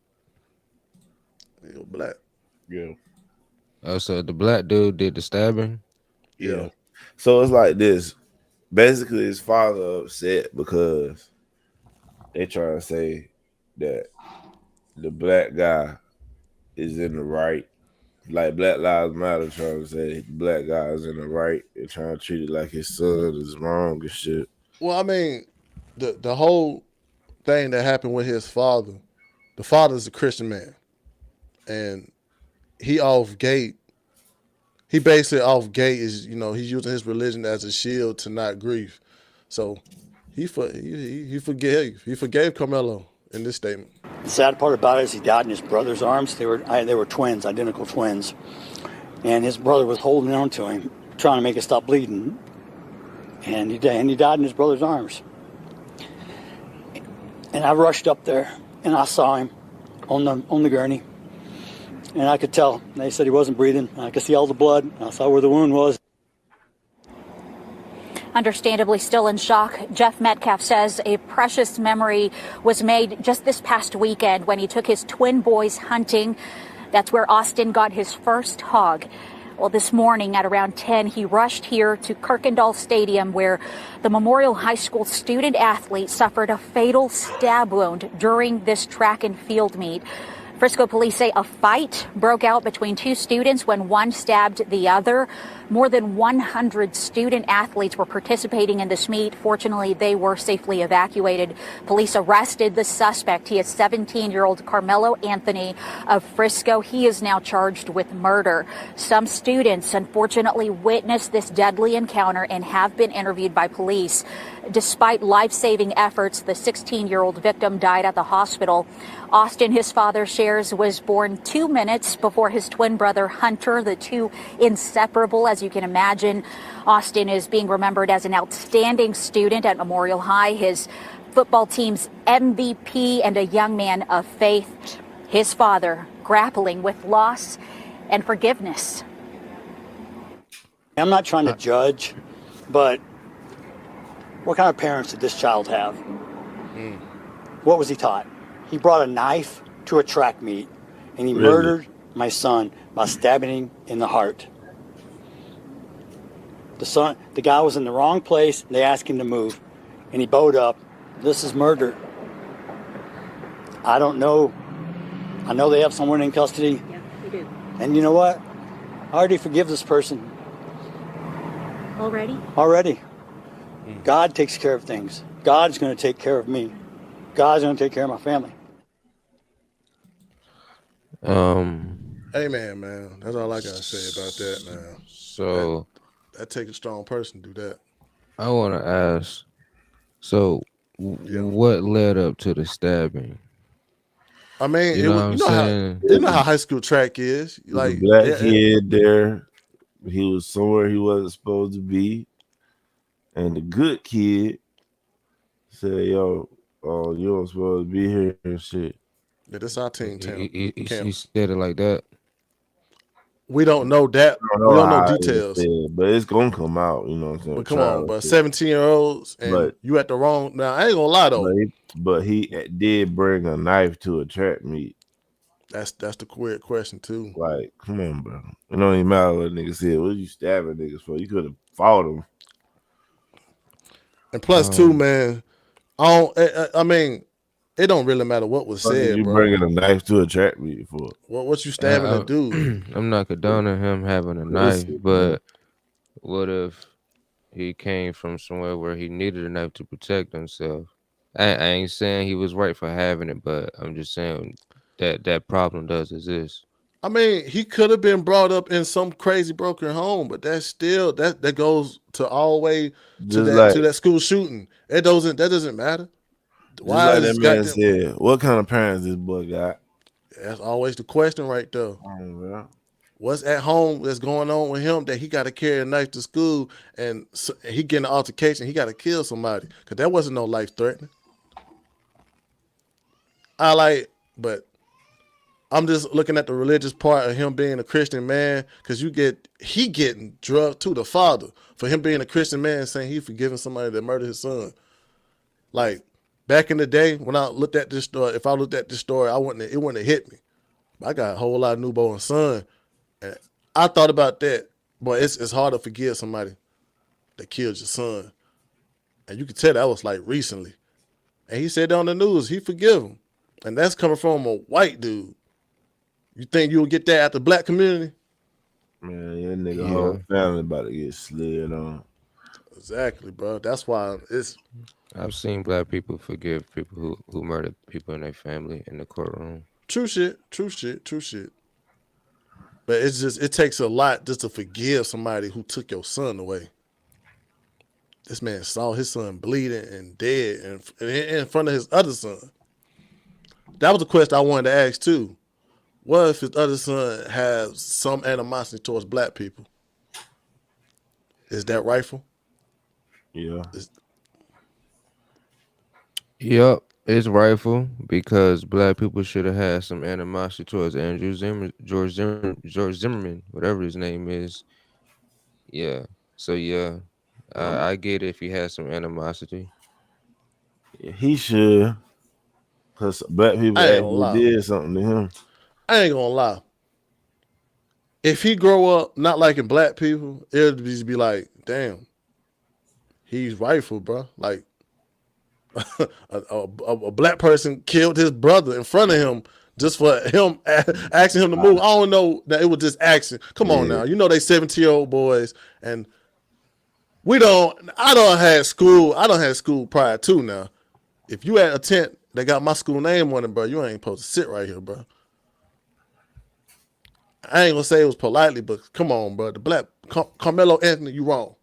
He was black. Yeah. So the black dude did the stabbing? Yeah. So it's like this. Basically, his father upset because they trying to say that the black guy is in the right. Like Black Lives Matter trying to say the black guy is in the right and trying to treat it like his son is wrong and shit. Well, I mean, the whole thing that happened with his father, the father's a Christian man, and he basically off gate is, he's using his religion as a shield to not grieve. So he forgave Carmelo in this statement. The sad part about it is he died in his brother's arms. They were twins, identical twins. And his brother was holding on to him, trying to make it stop bleeding. And he died in his brother's arms. And I rushed up there, and I saw him on the gurney. And I could tell. They said he wasn't breathing. I could see all the blood. I saw where the wound was. Understandably still in shock, Jeff Metcalf says a precious memory was made just this past weekend when he took his twin boys hunting. That's where Austin got his first hog. Well, this morning at around 10, he rushed here to Kirkendall Stadium where the Memorial High School student athlete suffered a fatal stab wound during this track and field meet. Frisco police say a fight broke out between two students when one stabbed the other. More than 100 student athletes were participating in this meet. Fortunately, they were safely evacuated. Police arrested the suspect. He is 17-year-old Carmelo Anthony of Frisco. He is now charged with murder. Some students, unfortunately, witnessed this deadly encounter and have been interviewed by police. Despite life-saving efforts, the 16-year-old victim died at the hospital. Austin, his father shares, was born 2 minutes before his twin brother Hunter, the two inseparable, as you can imagine. Austin is being remembered as an outstanding student at Memorial High, his football team's MVP, and a young man of faith. His father grappling with loss and forgiveness. I'm not trying to judge, but what kind of parents did this child have? What was he taught? He brought a knife to a track meet, and he murdered my son by stabbing him in the heart. The guy was in the wrong place. They asked him to move, and he bowed up. This is murder. I don't know. I know they have someone in custody. Yeah, we do. And you know what? I already forgive this person. Already. God takes care of things. God's going to take care of me. God's going to take care of my family. Amen, man. That's all I gotta say about that, man. So That takes a strong person to do that. I want to ask. So what led up to the stabbing? I mean, You know what I'm saying? you know how high school track is. Like the black kid there, he was somewhere he wasn't supposed to be, and the good kid said, "Yo, you don't supposed to be here and shit." Yeah, this our team, Tim. He said it like that. We don't know that. I We don't know how it details. said, but it's gonna come out. You know what I'm saying? But come on, but 17-year-olds and But- you at the wrong. Now I ain't gonna lie though. But he did bring a knife to a track meet. That's the weird question too. Like, come on, bro. It don't even matter what nigga said. What you stabbing niggas for? You could have fought him. And plus, too, man. I mean, it don't really matter what was said, You bro. bringing a knife to a track meet for? What you stabbing a dude? I'm not condoning him having a knife, but what if he came from somewhere where he needed a knife to protect himself? I ain't saying he was right for having it, but I'm just saying that problem does exist. I mean, he could have been brought up in some crazy broken home, but that's still that goes to all the way to that school shooting. That doesn't matter. Why like that man said, what kind of parents this boy got? That's always the question right there. Yeah. What's at home that's going on with him that he got to carry a knife to school and he getting an altercation, he got to kill somebody because that wasn't no life threatening. But I'm just looking at the religious part of him being a Christian man because he getting drugged to the father for him being a Christian man saying he forgiving somebody that murdered his son. Like back in the day when I looked at this story, if I looked at this story, it wouldn't have hit me. I got a whole lot of newborn son, and I thought about that. But it's hard to forgive somebody that killed your son, and you could tell that was like recently. And he said on the news he forgive him, and that's coming from a white dude. You think you'll get that at the black community? Man, that nigga whole family about to get slid on. Exactly, bro. That's why I've seen black people forgive people who murdered people in their family in the courtroom. True shit. But it takes a lot just to forgive somebody who took your son away. This man saw his son bleeding and dead in front of his other son. that was a question I wanted to ask too. What if his other son has some animosity towards black people? Is that rightful? Yeah. Is, Yep, it's rightful because black people should have had some animosity towards George Zimmerman, whatever his name is. Yeah. So yeah, Um, I get it if he has some animosity. he should, because black people I ain't gonna actually lie. did something to him. I ain't gonna lie. If he grow up not liking black people, it'll just be like, damn, he's rightful, bro. Like a black person killed his brother in front of him just for him asking him to move. I don't know that it was just action. Come on Yeah. now, you know they 17-year-old boys, and we don't. I don't had school. I don't had school prior to now. If you at a tent that got my school name on it, bro, you ain't supposed to sit right here, bro. I ain't gonna say it was politely, but come on, bro. The black Carmelo Anthony, you wrong.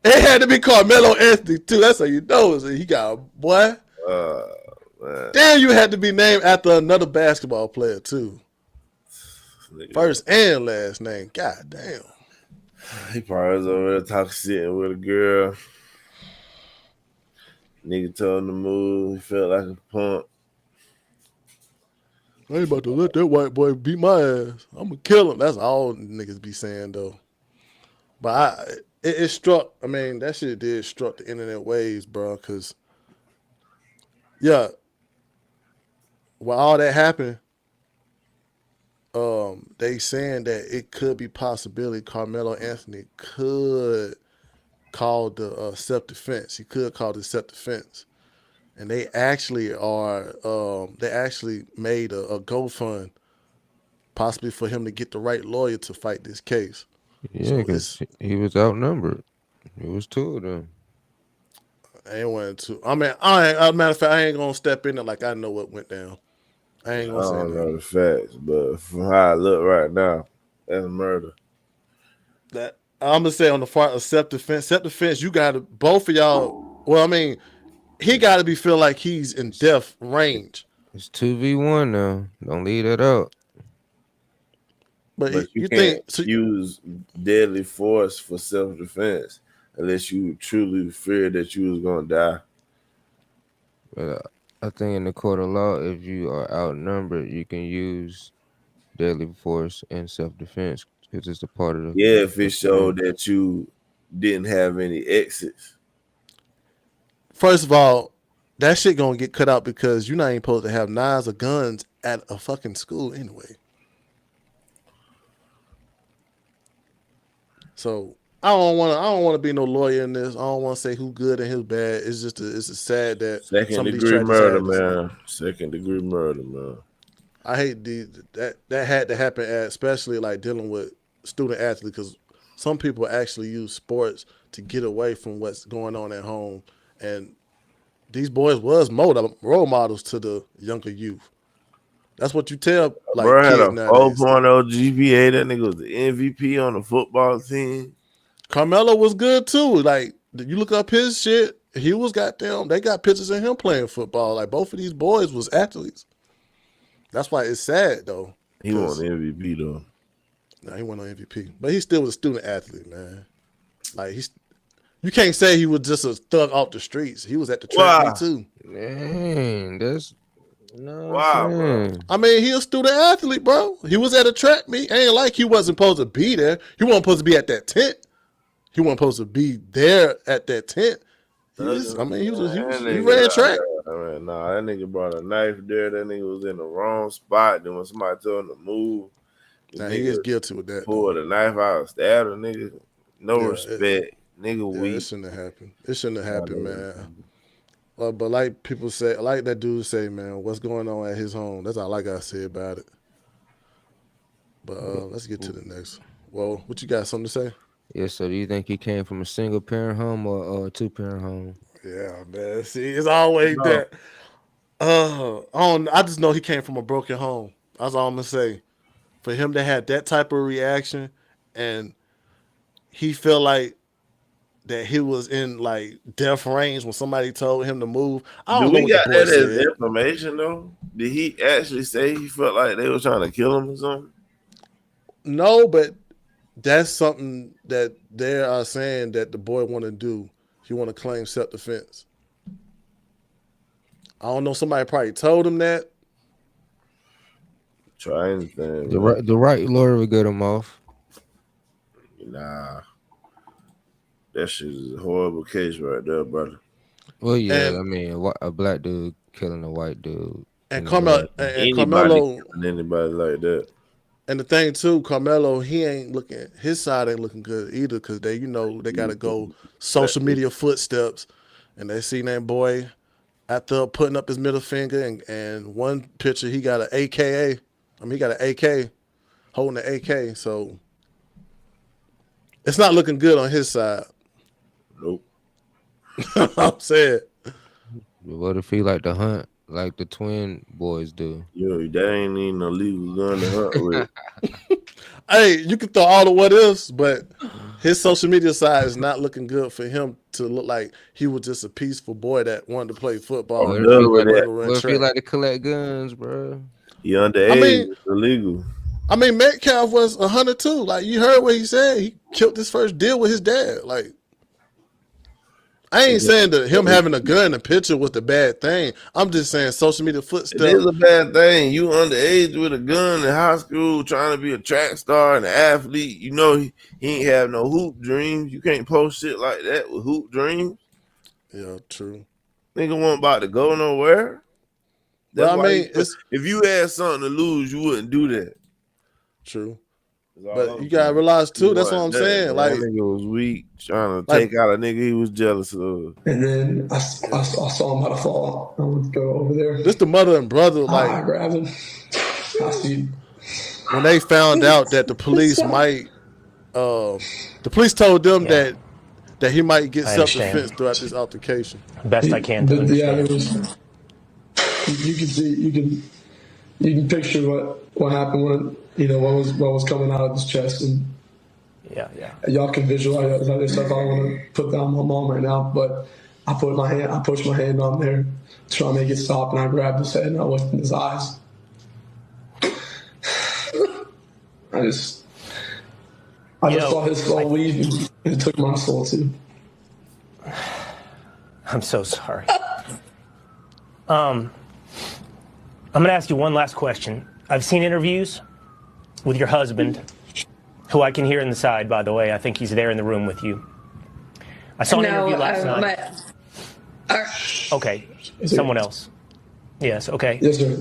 It had to be Carmelo Anthony too. That's how you know it. He got a boy. Uh, man, Damn, you had to be named after another basketball player too. nigga, First and last name. God damn. he probably was over there talking shit with a girl. Nigga told him to move. He felt like a punk. I ain't about to let that white boy beat my ass. I'm gonna kill him. That's all niggas be saying though. But it struck. I mean, that shit did struck the internet waves, bro. Cause yeah, while all that happened, they saying that it could be possibility Carmelo Anthony could call the self defense. He could call the self defense, and they actually are. They actually made a GoFund possibly for him to get the right lawyer to fight this case. Yeah, So because it's he was outnumbered. It was two of them. I ain't want to. I mean, as a matter of fact, I ain't gonna step in there like I know what went down. I ain't I gonna say don't nothing. know the facts, but from how I look right now, that's murder. That I'm gonna say on the part of self defense, you got to both of y'all. Well, I mean, he got to be feel like he's in death range. It's 2v1 now. Don't leave that out. But But you you can't think so? use deadly force for self defense unless you truly fear that you was gonna die. But I think in the court of law, if you are outnumbered, you can use deadly force and self-defense because it's a part of Yeah, if it the showed crime. that you didn't have any exits. First of all, that shit gonna get cut out because you're not even supposed to have knives or guns at a fucking school anyway. So I don't want to be no lawyer in this. I don't want to say who good and who bad. It's just it's a sad that Second some of these degree tragedies murder, had this. man. Second degree murder, man. I hate that had to happen, especially like dealing with student athletes, because some people actually use sports to get away from what's going on at home, and these boys was role models to the younger youth. That's what you tell like Bro had kids a nowadays. 4.0 GPA. That nigga was the MVP on the football team. Carmelo was good too. Like you look up his shit, he was goddamn. They got pictures of him playing football. Like both of these boys was athletes. That's why it's sad though. He won the MVP though. No, he went on MVP, but he still was a student athlete, man. Like you can't say he was just a thug off the streets. He was at the track meet Why? too. Man, that's no Why, I'm bro? saying. I mean, he a student athlete, bro. He was at a track meet. Ain't like he wasn't supposed to be there. He wasn't supposed to be at that tent. He wasn't supposed to be there at that tent. He ran track. Nah, that nigga brought a knife there. That nigga was in the wrong spot. Then when somebody told him to move, the Now he is nigga guilty with that. pulled a knife out and stabbed a nigga. No Yeah, respect. Nigga Yeah, weak. it shouldn't have happened. It shouldn't have happened, man. But like people say, like that dude say, man, what's going on at his home? That's all I gotta say about it. But let's get to the next. Well, what you got? Something to say? Yeah, so do you think he came from a single parent home or a two parent home? Yeah, man. See, it's always No. that. I just know he came from a broken home. That's all I'm gonna say. For him to have that type of reaction, and he felt like that he was in like death range when somebody told him to move. I Do don't know we what the got boy that as said. information though? Did he actually say he felt like they were trying to kill him or something? No, but that's something that they are saying that the boy want to do. He want to claim self-defense. I don't know. Somebody probably told him that. Try anything. The right lawyer would get him off. Nah. That shit is a horrible case right there, brother. Well, yeah, And- I mean, a black dude killing a white dude. And in the bed. Anybody killing anybody like that. And the thing too, Carmelo, he ain't looking. His side ain't looking good either because they got to go social media footsteps, and they seen that boy after putting up his middle finger and one picture he got an AKA. I mean, he got an AK, holding an AK. So it's not looking good on his side. Nope. I'm saying. What if he like to hunt like the twin boys do? Yo, that ain't even a legal gun to hunt with. Hey, you can throw all the what ifs, but his social media side is not looking good for him to look like he was just a peaceful boy that wanted to play football. What if he like to collect guns, bro? He underage. It's illegal. I mean, Metcalf was 102. Like, you heard what he said. He killed his first deal with his dad. Like, I ain't saying that him having a gun in the picture was the bad thing. I'm just saying social media footsteps. It is a bad thing. You underage with a gun in high school trying to be a track star and an athlete. You know he ain't have no hoop dreams. You can't post shit like that with hoop dreams. Yeah, true. Nigga wasn't about to go nowhere. Well, I mean, if you had something to lose, you wouldn't do that. True. But you gotta realize too, that's what I'm saying. Like, that nigga was weak, trying to take out a nigga he was jealous of. And then I saw him about to fall. I would go over there. Just the mother and brother, like, I grabbed him. I see. When they found out that the police might, the police told them that he might get self-defense throughout this altercation. Best I can to understand. Yeah, it was. You can see, you can picture what happened when what was coming out of his chest, and yeah, y'all can visualize other stuff. I don't want to put down my mom right now, but I pushed my hand on there, trying to make it stop, and I grabbed his head and I looked in his eyes. I just saw his soul leave, and it took my soul too. I'm so sorry. I'm going to ask you one last question. I've seen interviews with your husband, who I can hear in the side, by the way. I think he's there in the room with you. I saw an interview last night. Okay, someone else. Yes, okay. Yes, sir.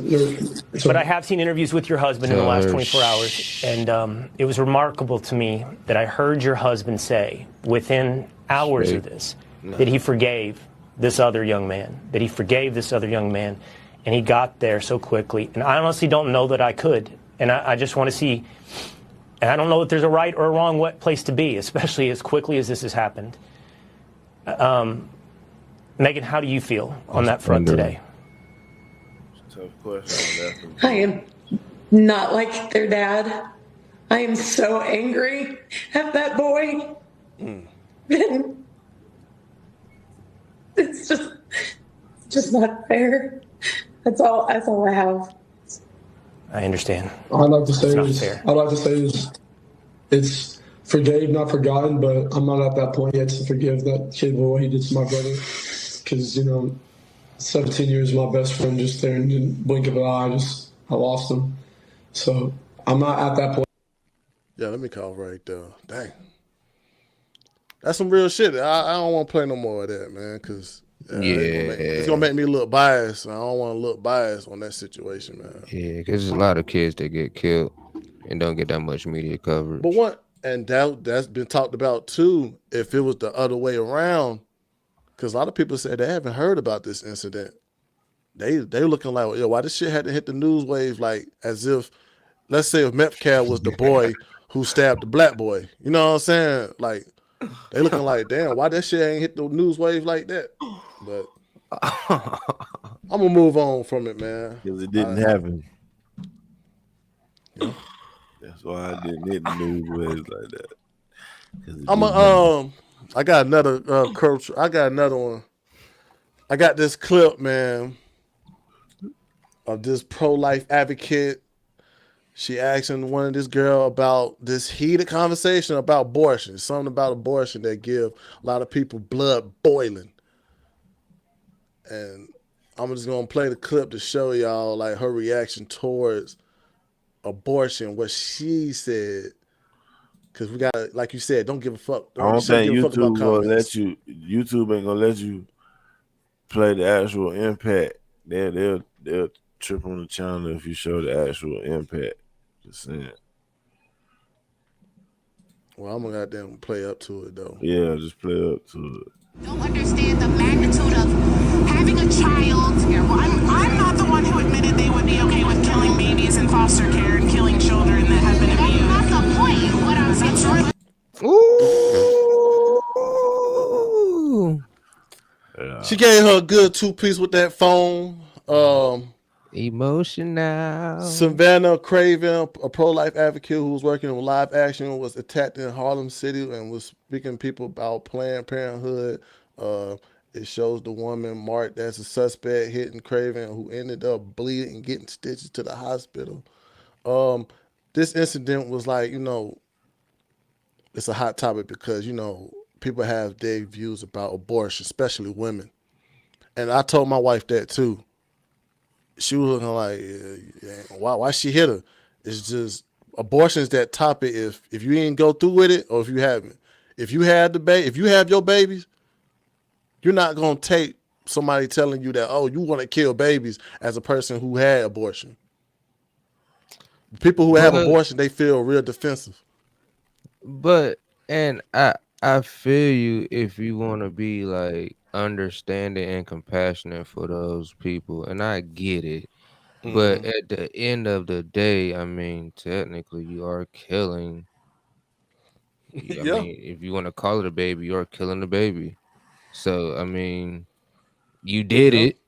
But I have seen interviews with your husband in the last 24 hours, and it was remarkable to me that I heard your husband say, within hours of this, that he forgave this other young man, and he got there so quickly. And I honestly don't know that I could. And I just want to see, and I don't know if there's a right or a wrong place to be, especially as quickly as this has happened. Megan, how do you feel on that front today? Tough question. I am not like their dad. I am so angry at that boy. It's just not fair. That's all I have. I understand. I'd like to say fair. It's forgave, not forgotten, but I'm not at that point yet to forgive that kid for what he did to my brother. Because, 17 years my best friend just there and didn't blink of an eye. I lost him. So I'm not at that point. Yeah, let me call right there. Dang. That's some real shit. I don't want to play no more of that, man, because it's going to make me look biased. I don't want to look biased on that situation, man. Yeah, because there's a lot of kids that get killed and don't get that much media coverage. But that's been talked about, too, if it was the other way around, because a lot of people say they haven't heard about this incident. They looking like, why this shit had to hit the news wave, like, as if, let's say if Metcalf was the boy who stabbed the black boy. You know what I'm saying? Like, they looking like, damn, why that shit ain't hit the news wave like that? But I'm gonna move on from it, man. Because it didn't happen. Yeah. That's why I didn't hit the news waves like that. I got another coach. I got another one. I got this clip, man, of this pro-life advocate. She asking one of this girl about this heated conversation about abortion. Something about abortion that give a lot of people blood boiling. And I'm just gonna play the clip to show y'all like her reaction towards abortion, what she said. Cause we gotta, like you said, don't give a fuck. I You don't shouldn't think give a fuck about YouTube gonna comments. let you. YouTube ain't gonna let you play the actual impact. They'll trip on the channel if you show the actual impact. Just saying. Well, I'm gonna goddamn play up to it though. Yeah, just play up to it. Don't understand the magnitude of having a child. Yeah, well, I'm not the one who admitted they would be okay with killing babies in foster care and killing children that have been abused. That's not the point. What I'm saying. Ooh. Yeah. She gave her a good 2-piece with that phone. Emotional. Savannah Craven, a pro-life advocate who was working in live action, was attacked in Harlem City and was speaking to people about Planned Parenthood. It shows the woman marked as a suspect hitting Craven, who ended up bleeding and getting stitches to the hospital. This incident was like, it's a hot topic because, people have their views about abortion, especially women. And I told my wife that too. She was looking like, why she hit her? It's just abortion is that topic. If you ain't go through with it, or if you haven't, if you have your babies, you're not gonna take somebody telling you that, oh, you want to kill babies as a person who had abortion. People who have abortion, they feel real defensive. And I feel you if you want to be like understanding and compassionate for those people, and I get it. But at the end of the day, I mean, technically, you are killing. I mean, if you want to call it a baby, you are killing the baby. So, I mean, you did it.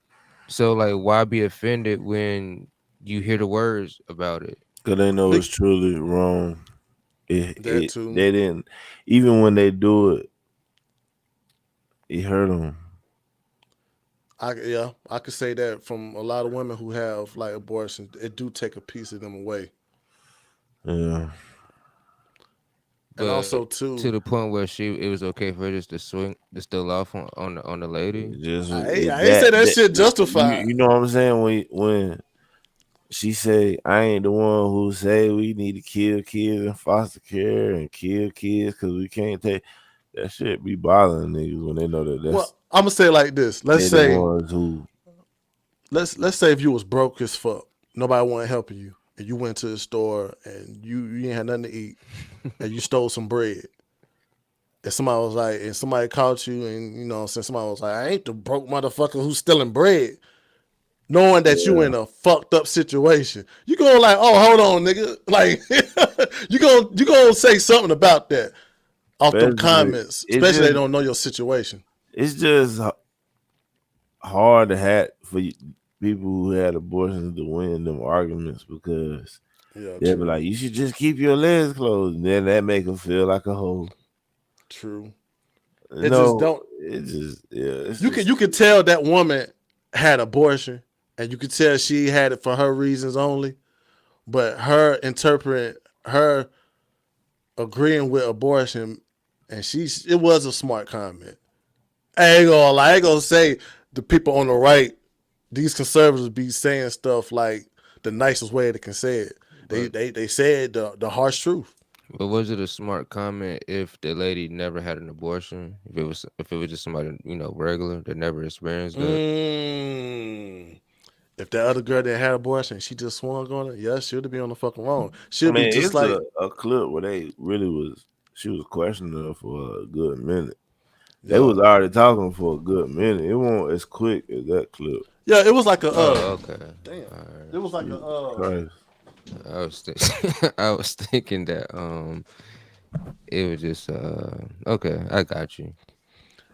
So, like, why be offended when you hear the words about it? Because they know it's truly wrong. They too. didn't, even when they do it, it hurt them. I could say that from a lot of women who have like abortions, it do take a piece of them away. Yeah. But and also too, to the point where it was okay for her just to still off on the lady. I ain't say that shit justified. You know what I'm saying? When she say, I ain't the one who say we need to kill kids in foster care and kill kids because we can't take that shit, be bothering niggas when they know that that's. Well, I'm gonna say it like this. Let's say if you was broke as fuck, nobody wanted helping you, and you went to the store and you ain't had nothing to eat, and you stole some bread. And somebody caught you, and somebody was like, I ain't the broke motherfucker who's stealing bread. Knowing that you in a fucked up situation, you gonna like, oh, hold on, nigga. Like, you gonna say something about that off them comments, especially they don't know your situation. It's just hard to have for people who had abortions to win them arguments because they'll be like, you should just keep your legs closed, and then that make them feel like a hoe. True. You can tell that woman had abortion. And you could tell she had it for her reasons only, but her interpreting, her agreeing with abortion, and it was a smart comment. I ain't gonna say the people on the right, these conservatives be saying stuff like the nicest way they can say it. They said the harsh truth. But was it a smart comment if the lady never had an abortion? If it was just somebody regular that never experienced that. If that other girl that had abortion, she just swung on it, she would be on the fucking wrong. She'll be just like a clip where they she was questioning her for a good minute. They was already talking for a good minute. It wasn't as quick as that clip. Yeah, it was like a okay. Damn. It was like I was thinking that it was just okay, I got you.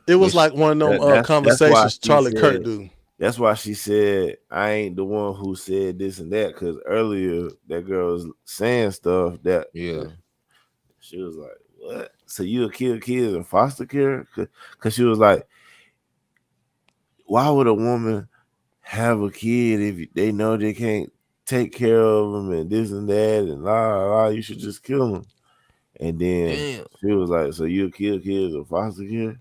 It was like one of them conversations Charlie Kirk do. That's why she said, I ain't the one who said this and that, because earlier that girl was saying stuff that she was like, what? So you'll kill kids in foster care? Because she was like, why would a woman have a kid if they know they can't take care of them and this and that and la? You should just kill them. And then Damn. she was like, so you'll kill kids in foster care?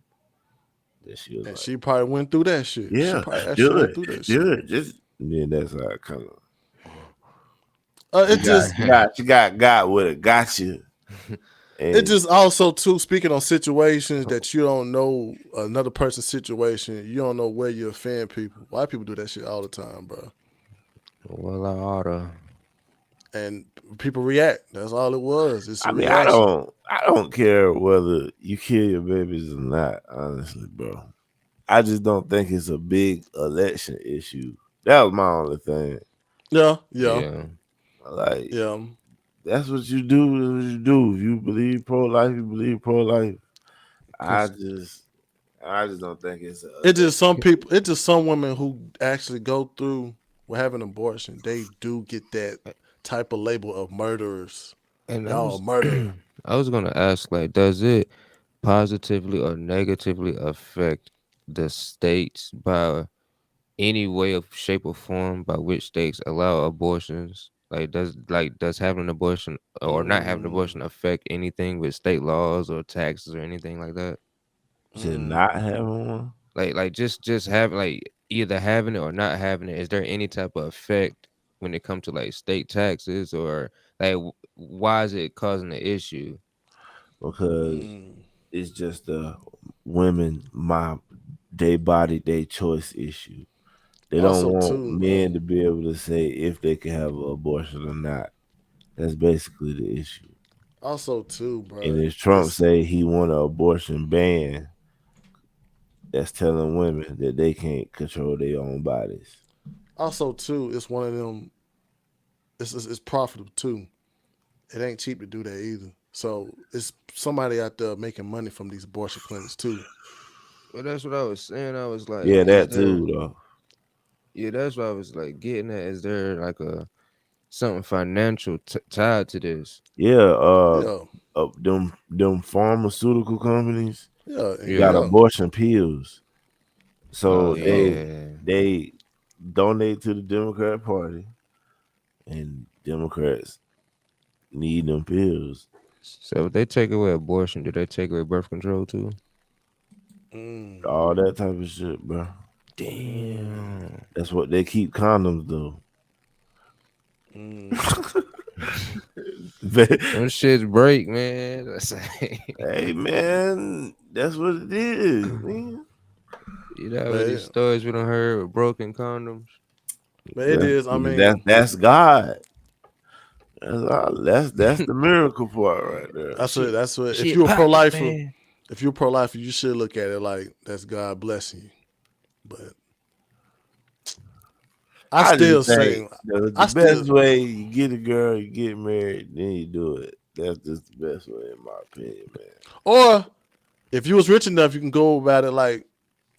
Then she was And like, she probably went through that shit. She yeah, probably actually do went it, through that do shit. it. Just then that's how I kind of It just she got with it, got you. it And just also too speaking on situations that you don't know another person's situation. You don't know where you offend people. White people do that shit all the time, bro. Well, I oughta. And people react. That's all it was. It's a I mean, reaction. I don't care whether you kill your babies or not, honestly, bro. I just don't think it's a big election issue. That was my only thing. Yeah. Yeah. Like, Yeah. that's what you do. Is what you do. If you believe pro life, you believe pro life. I 'Cause- just don't think it's a It's just some people. It's just some women who actually go through with having an abortion. They do get that type of label of murderers. And Y'all a murderer. I was gonna ask, like, does it positively or negatively affect the states by any way of shape or form by which states allow abortions? Does having an abortion or not having an abortion affect anything with state laws or taxes or anything like that? to not having one. Just having, like, either having it or not having it. Is there any type of effect when it comes to like state taxes, or like why is it causing an issue? Because it's just a women they body they choice issue. They don't Also, want too, men to be able to say if they can have an abortion or not. That's basically the issue. bro. And if Trump say he want an abortion ban, that's telling women that they can't control their own bodies. Also, too, it's one of them. It's profitable too. It ain't cheap to do that either. So it's somebody out there making money from these abortion clinics too. Well, that's what I was saying. I was like, Yeah, is that there? too, though. Yeah, that's what I was like getting at. Is there like a something financial tied to this? Yeah, Yeah, them pharmaceutical companies yeah, got yeah. abortion pills, Oh so yeah. they donate to the Democrat Party, and Democrats need them pills. So if they take away abortion, do they take away birth control too? All that type of shit, bro. Damn. That's what they keep condoms though. Them shits break, man. That's Hey man, that's what it is, man. you know how many stories we done heard with broken condoms? But it is. I mean, That's God. That's the miracle part right there. that's what. That's what. If Shit you're a pro poppin', lifer, man. if you're a pro lifer, you should look at it like that's God blessing you. But I still just think say, the I best still. way you get a girl, you get married, then you do it. That's just the best way, in my opinion, man. Or if you was rich enough, you can go about it like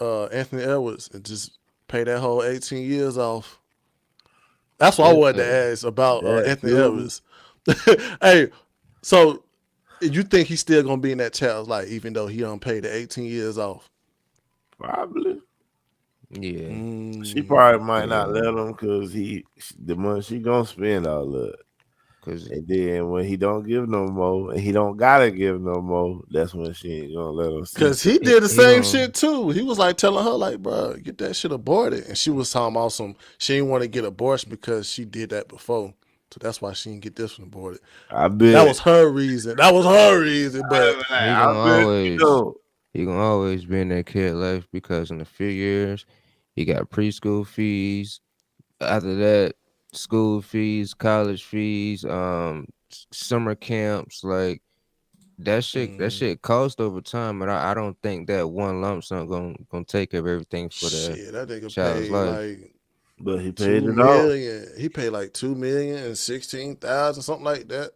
Anthony Edwards and just pay that whole 18 years off. That's what I wanted to ask about That Anthony too. Edwards. Hey, so you think he's still gonna be in that child's life, even though he don't pay the 18 years off? Probably. Yeah. She probably might Yeah. not let him because the money she gonna spend all of it. Cause And then when he don't give no more, and he don't gotta give no more, that's when she ain't gonna let him see. Because he did the He same don't- shit too. He was like telling her, like, bro, get that shit aborted. And she was talking about she didn't want to get abortion because she did that before. So that's why she didn't get this one aborted. I bet That was her reason. But he gonna always be in that kid life because in a few years he got preschool fees. After that, school fees, college fees, summer camps, like that shit cost over time, and I don't think that one lump sum gonna take care of everything for the shit, that nigga child's paid life. like but he 2 paid it off. million. He paid like 2,016,000, something like that.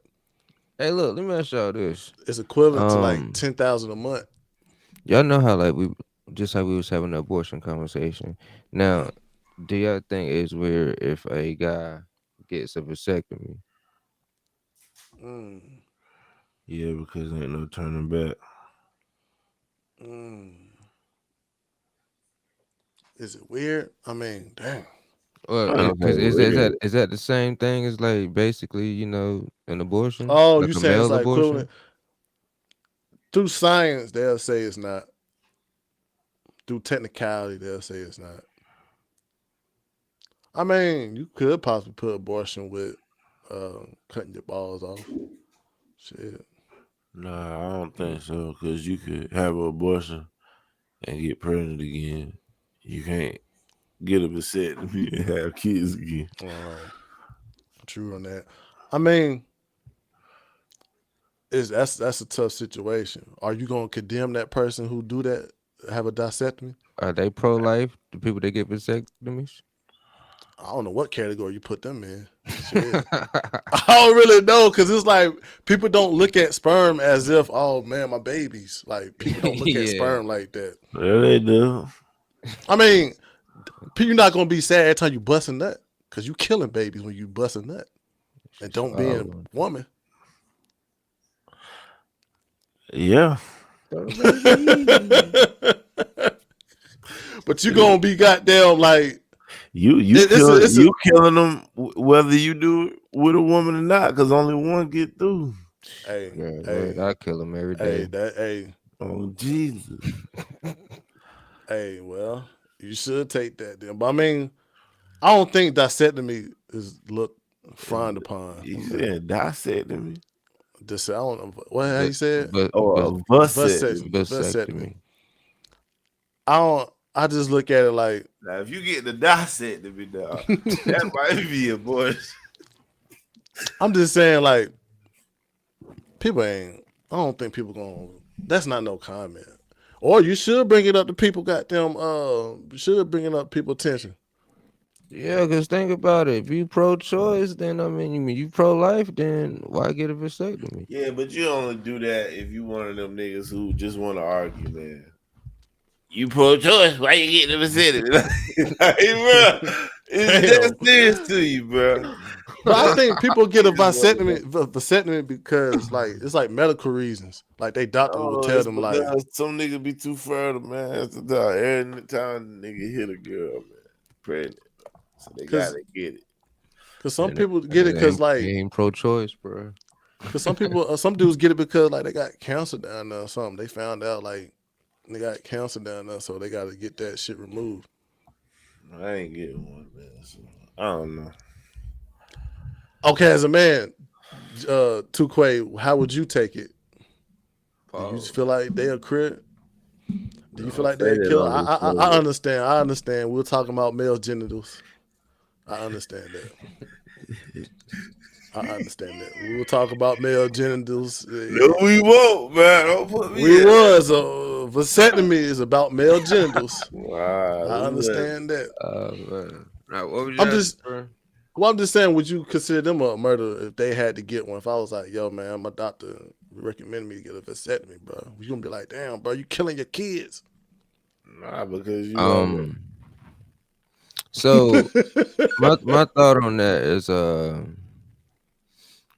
Hey, look, let me ask y'all this. It's equivalent to like Um, 10,000 a month. Y'all know how like we just how we was having the abortion conversation. Now, do y'all think it's weird if a guy gets a vasectomy? Yeah, because ain't no turning back. Is it weird? I mean, damn. Well, I because ain't weird. is that the same thing as like basically, you know, an abortion, Oh, like you a saying it's male like abortion? equivalent? Through science, they'll say it's not. Through technicality, they'll say it's not. I mean, you could possibly put abortion with cutting your balls off. Shit. Nah, I don't think so. Because you could have an abortion and get pregnant again. You can't get a vasectomy and have kids again. True on that. I mean, that's a tough situation. Are you gonna condemn that person who do that, have a disectomy? Are they pro life? The people that get vasectomies? I don't know what category you put them in. Shit. I don't really know because it's like people don't look at sperm as if, oh man, my babies. Like people don't look at Yeah. sperm like that. Yeah, they do. I mean, you're not gonna be sad every time you bust a nut because you killing babies when you bust a nut and don't be a woman. Yeah. But you gonna be goddamn like you killing them whether you do it with a woman or not, because only one get through. Hey, I kill them every day. Oh Jesus. Hey, well, you should take that then. But I mean, I don't think disectomy is looked frowned upon. He said disectomy. I don't know what he said. Vasectomy. I just look at it like, now if you get the disectomy, dog, that might be a boy. I'm just saying like people ain't. I don't think people gonna. That's not no comment. Or you should bring it up to people. Goddamn. Should bring it up people attention. Yeah, because think about it. If you pro-choice, then I mean, you pro-life, then why get a vasectomy? Yeah, but you only do that if you one of them niggas who just want to argue, man. You pro-choice, why you getting a vasectomy? Like, bro, it's that serious to you, bro. But I think people get a vasectomy because like it's like medical reasons. Like they doctor will tell them like some nigga be too fertile, man. That's the time. Every time nigga hit a girl, man, pregnant, so they gotta get it. Cause some people get it because like they ain't pro-choice, bro. Cause some people, some dudes get it because like they got cancer down there or something. They found out like they got cancer down there, so they got to get that shit removed. I ain't getting one, man. So I don't know. Okay, as a man, Tukwe, how would you take it? Do you feel like they a crit? Do you feel like they a killer? I understand. I understand. We're talking about male genitals. I understand that. I understand that. We will talk about male genitals. No, we won't, man. Don't put me We in. was. Vasectomy is about male genitals. Wow. I understand that. Man. Right, what would you I'm just saying, would you consider them a murderer if they had to get one? If I was like, yo, man, my doctor recommended me to get a vasectomy, bro. You gonna be like, damn, bro, you killing your kids. Nah, because you So my thought on that is I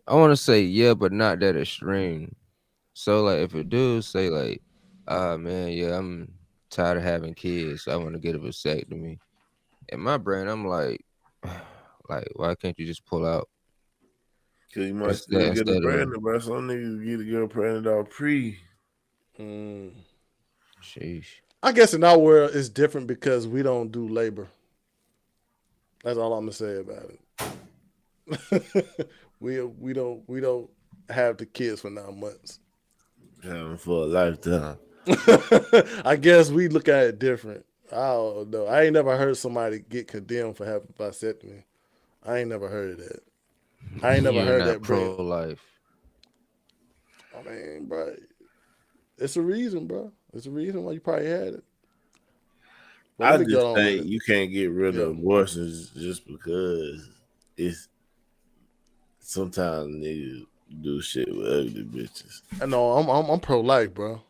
want to say yeah, but not that extreme. So like if a dude say like, man, yeah, I'm tired of having kids, so I want to get a vasectomy. In my brain, I'm like why can't you just pull out? Because you might still get a pregnant, bro. Some niggas get a girl pregnant all pre. Sheesh. I guess in our world it's different because we don't do labor. That's all I'm gonna say about it. we don't have the kids for 9 months. Having for a lifetime. I guess we look at it different. I don't know. I ain't never heard somebody get condemned for having vasectomy. I ain't never heard of that. I ain't never heard that. Pro-life. I mean, bro, it's a reason, bro. It's a reason why you probably had it. I just think you can't get rid of abortions just because it's sometimes niggas do shit with ugly bitches. I know I'm pro-life, bro.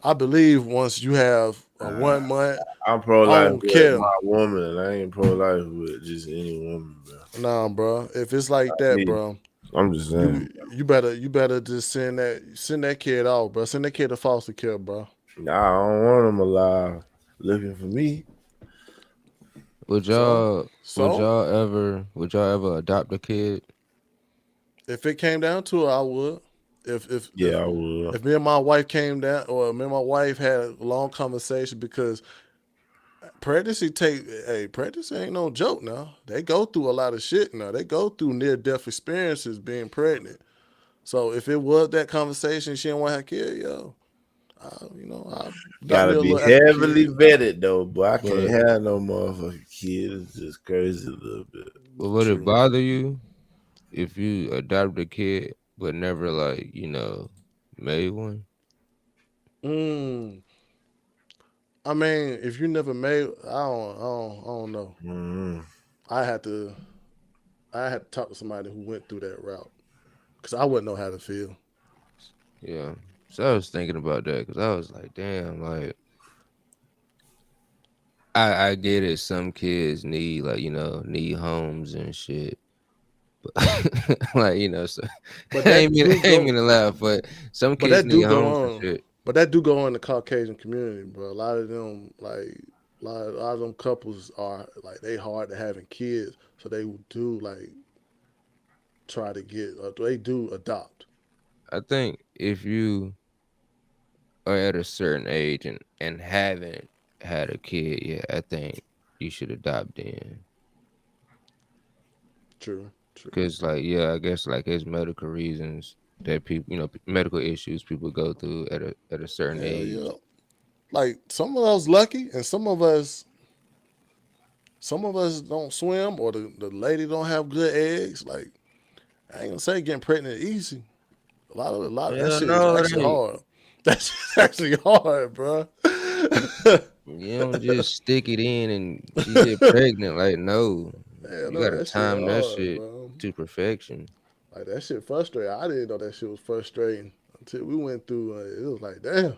I believe once you have a 1 month, I'm pro-life with my woman. I ain't pro-life with just any woman, bro. Nah, bro. If it's like that, bro. I'm just saying. You better just send that kid off, bro. Send that kid to foster care, bro. Nah, I don't want him alive looking for me. Would So y'all ever adopt a kid? if it came down to it, I would. I would. If me and my wife came down, or me and my wife had a long conversation, because pregnancy ain't no joke now. They go through a lot of shit now. They go through near death experiences being pregnant. So if it was that conversation, she didn't want to have kid, I got me Gotta a be little African heavily kid. vetted though, boy. I can't have no motherfucking kid. It's just crazy a little bit. But would True. it bother you if you adopted a kid but never made one? I mean, if you never made, I don't know. Mm-hmm. I had to talk to somebody who went through that route, because I wouldn't know how to feel. Yeah. So I was thinking about that because I was like, damn, like I get it. Some kids need need homes and shit. But so But I that ain't mean to laugh, but some but kids that need do go homes and on. shit. But that do go on in the Caucasian community, bro. A lot of them, a lot of them couples are they hard to having kids, so they do try to get, or they do adopt. I think if you are at a certain age and haven't had a kid yet, I think you should adopt then. True. Because I guess it's medical reasons that people, medical issues people go through at a certain Hell age. yeah. Like some of us lucky, and some of us don't swim, or the lady don't have good eggs. Like, I ain't gonna say getting pregnant easy. A lot of that Hell shit is no, it actually ain't. hard. That's actually hard, bro. You don't just stick it in and you get pregnant. Like, no. Hell You no, gotta that shit time that hard, shit bro. to perfection. Like, that shit frustrating. I didn't know that shit was frustrating until we went through. It was like, damn,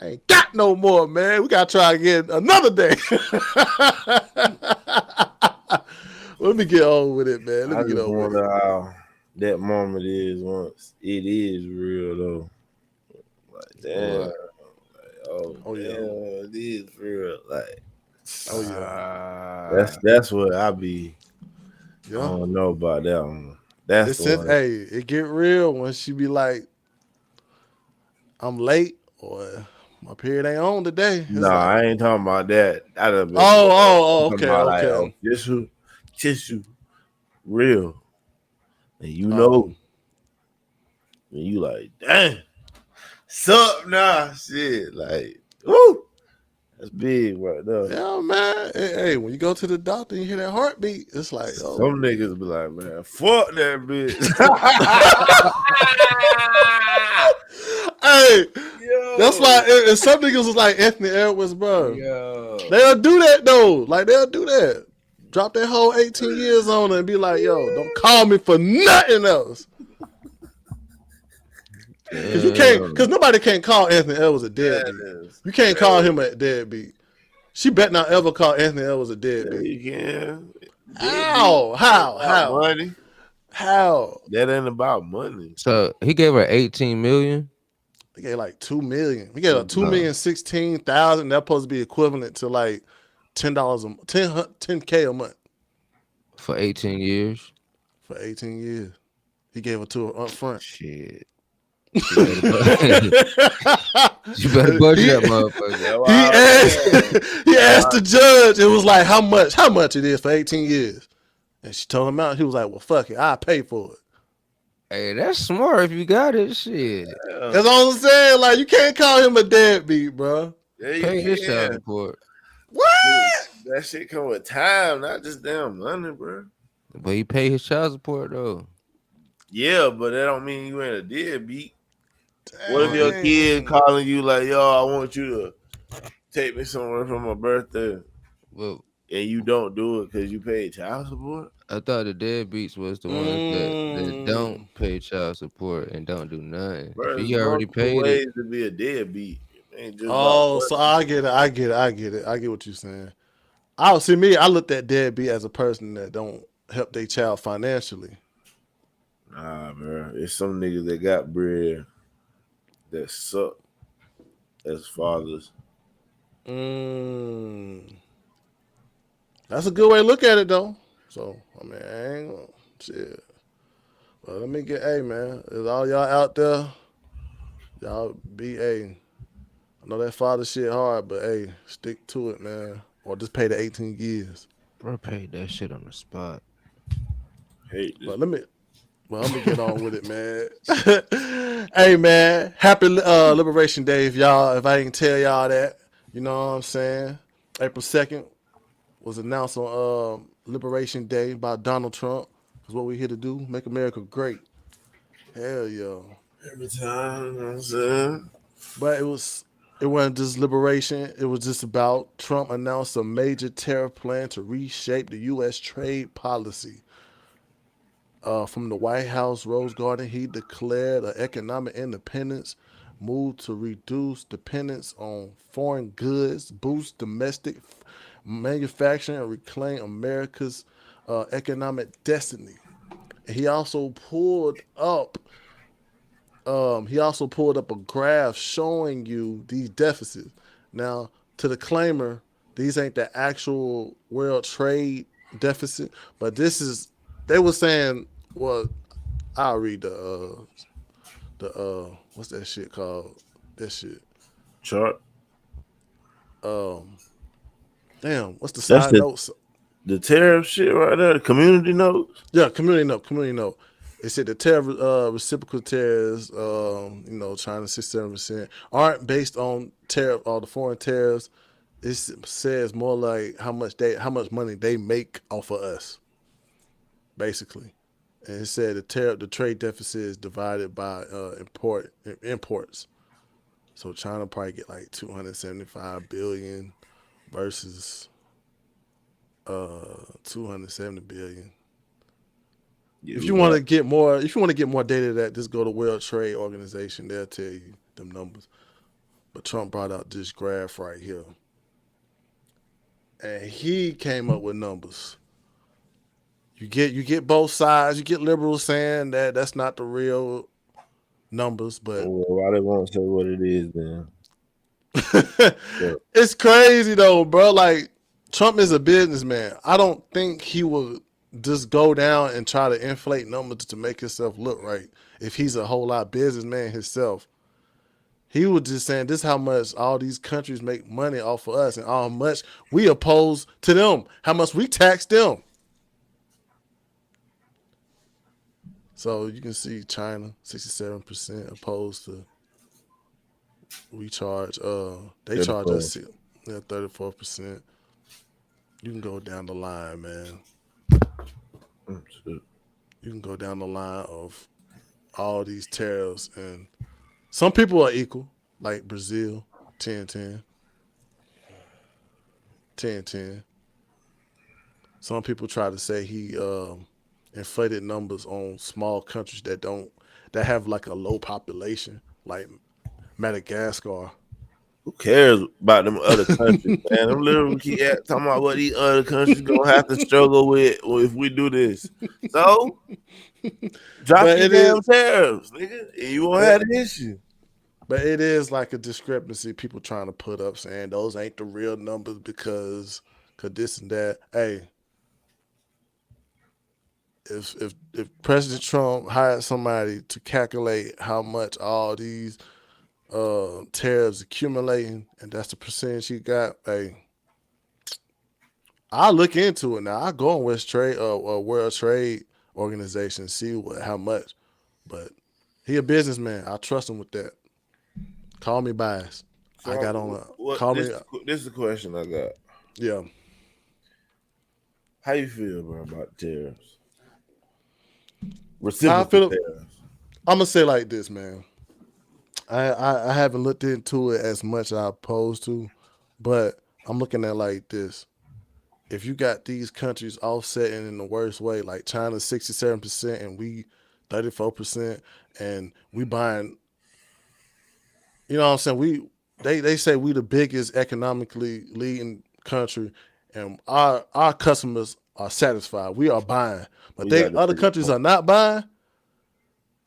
I ain't got no more, man. We gotta try again another day. Let me get on with it, man. Let I me get just on with wonder it. how that moment is once it is real though. Like damn, What? Oh yeah. damn, it is real. Like Oh yeah. that's what I be. Yeah. I don't know about that one. That's It's the one. hey, it get real when she be like, I'm late, or my period ain't on today. It's No, like, I ain't talking about that. I done been through that. oh, I'm talking okay, about like okay. tissue, real, and you Oh. know, and you like, dang, sup nah, shit, like, woo, that's big right there. Yeah, man. Hey, when you go to the doctor and you hear that heartbeat, it's like, oh. Some niggas be like, man, fuck that bitch. Hey, Yo. that's why and some niggas was like Anthony Edwards, bro. Yo. They'll do that though. Like, they'll do that. Drop that whole 18 years on her and be like, yo, don't call me for nothing else. Cause you can't, cause nobody can't call Anthony Edwards a deadbeat. You can't call him a deadbeat. She bet not ever call Anthony Edwards a deadbeat. You can. How? Money. How? That ain't about money. So he gave her 18 million. He gave like $2 million. He gave her $2,016,000. That's supposed to be equivalent to like $10K a month For 18 years. for 18 years. He gave her to her up front. Shit. You better budget that motherfucker. He asked the judge. It was like, how much it is for 18 years. And she told him out. He was like, well, fuck it. I'll pay for it. Hey, that's smart if you got it. Shit. That's all I'm saying. Like, you can't call him a deadbeat, bro. Pay his child support. What? That shit come with time, not just damn money, bro. But he pay his child support though. Yeah, but that don't mean you ain't a deadbeat. What if your kid calling you like, yo, I want you to take me somewhere for my birthday? Well, and you don't do it because you paid child support? I thought the deadbeats was the ones that don't pay child support and don't do nothing. Bro, If he already paid ways it. to be a deadbeat. Ain't just So I get it. I get what you're saying. I looked at deadbeat as a person that don't help their child financially. Nah, bro. It's some niggas that got bread that suck as fathers. That's a good way to look at it, though. So, I mean, I ain't gonna, shit. Well, let me get, hey, man, is all y'all out there, y'all be, I know that father shit hard, but, hey, stick to it, man. Or just pay the 18 years. Bro paid that shit on the spot. Hate this. But I'm gonna get on with it, man. Hey, man, happy Liberation Day, if I didn't tell y'all that. You know what I'm saying? April 2nd was announced on Liberation Day by Donald Trump. Because what we here to do, make America great. Hell yeah. Every time, you know what I'm saying? But it wasn't just liberation. It was just about Trump announced a major tariff plan to reshape the U.S. trade policy. From the White House Rose Garden, he declared an economic independence, move to reduce dependence on foreign goods, boost domestic manufacturing, and reclaim America's economic destiny. He also pulled up. A graph showing you these deficits. Now, to the claimer, these ain't the actual world trade deficit, but this is. They were saying, well, I'll read the what's that shit called? That shit. Chart. Damn, what's the That's side notes? the tariff shit right there. The community notes. Yeah, community note. It said the tariff, reciprocal tariffs, China 67% aren't based on tariff or the foreign tariffs. It says more like how much money they make off of us, basically. And it said the trade deficit is divided by imports. So China probably get like 275 billion versus 270 billion. Yeah, if you want to get more data, that just go to World Trade Organization. They'll tell you them numbers. But Trump brought out this graph right here, and he came up with numbers. You get both sides. You get liberals saying that that's not the real numbers, but why they won't say what it is then? It's crazy though, bro. Like, Trump is a businessman. I don't think he will just go down and try to inflate numbers to make himself look right. If he's a whole lot businessman himself, he was just saying this is how much all these countries make money off of us and how much we oppose to them, how much we tax them. So you can see China 67% opposed to we charge. They charge us 34%. You can go down the line, man. You can go down the line of all these tariffs, and some people are equal, like Brazil, 10-10. 10-10. Some people try to say he inflated numbers on small countries that have like a low population, like Madagascar. Who cares about them other countries, man? Them literally keep talking about what these other countries gonna have to struggle with if we do this. So drop your damn tariffs, nigga, and you won't have an issue. But it is like a discrepancy people trying to put up, saying those ain't the real numbers because this and that. Hey, if President Trump hired somebody to calculate how much all these tariffs accumulating, and that's the percentage he got, hey, I'll look into it now. I'll go on World Trade Organization and see how much. But he a businessman. I trust him with that. Call me biased. So I got on a this is the question I got. Yeah. How you feel, bro, about tariffs? How I feel, I'm gonna say like this, man. I haven't looked into it as much as I opposed to, but I'm looking at it like this. If you got these countries offsetting in the worst way, like China 67% and we 34%, and we buying, you know what I'm saying? They say we the biggest economically leading country, and our customers are satisfied. We are buying, but other countries are not buying.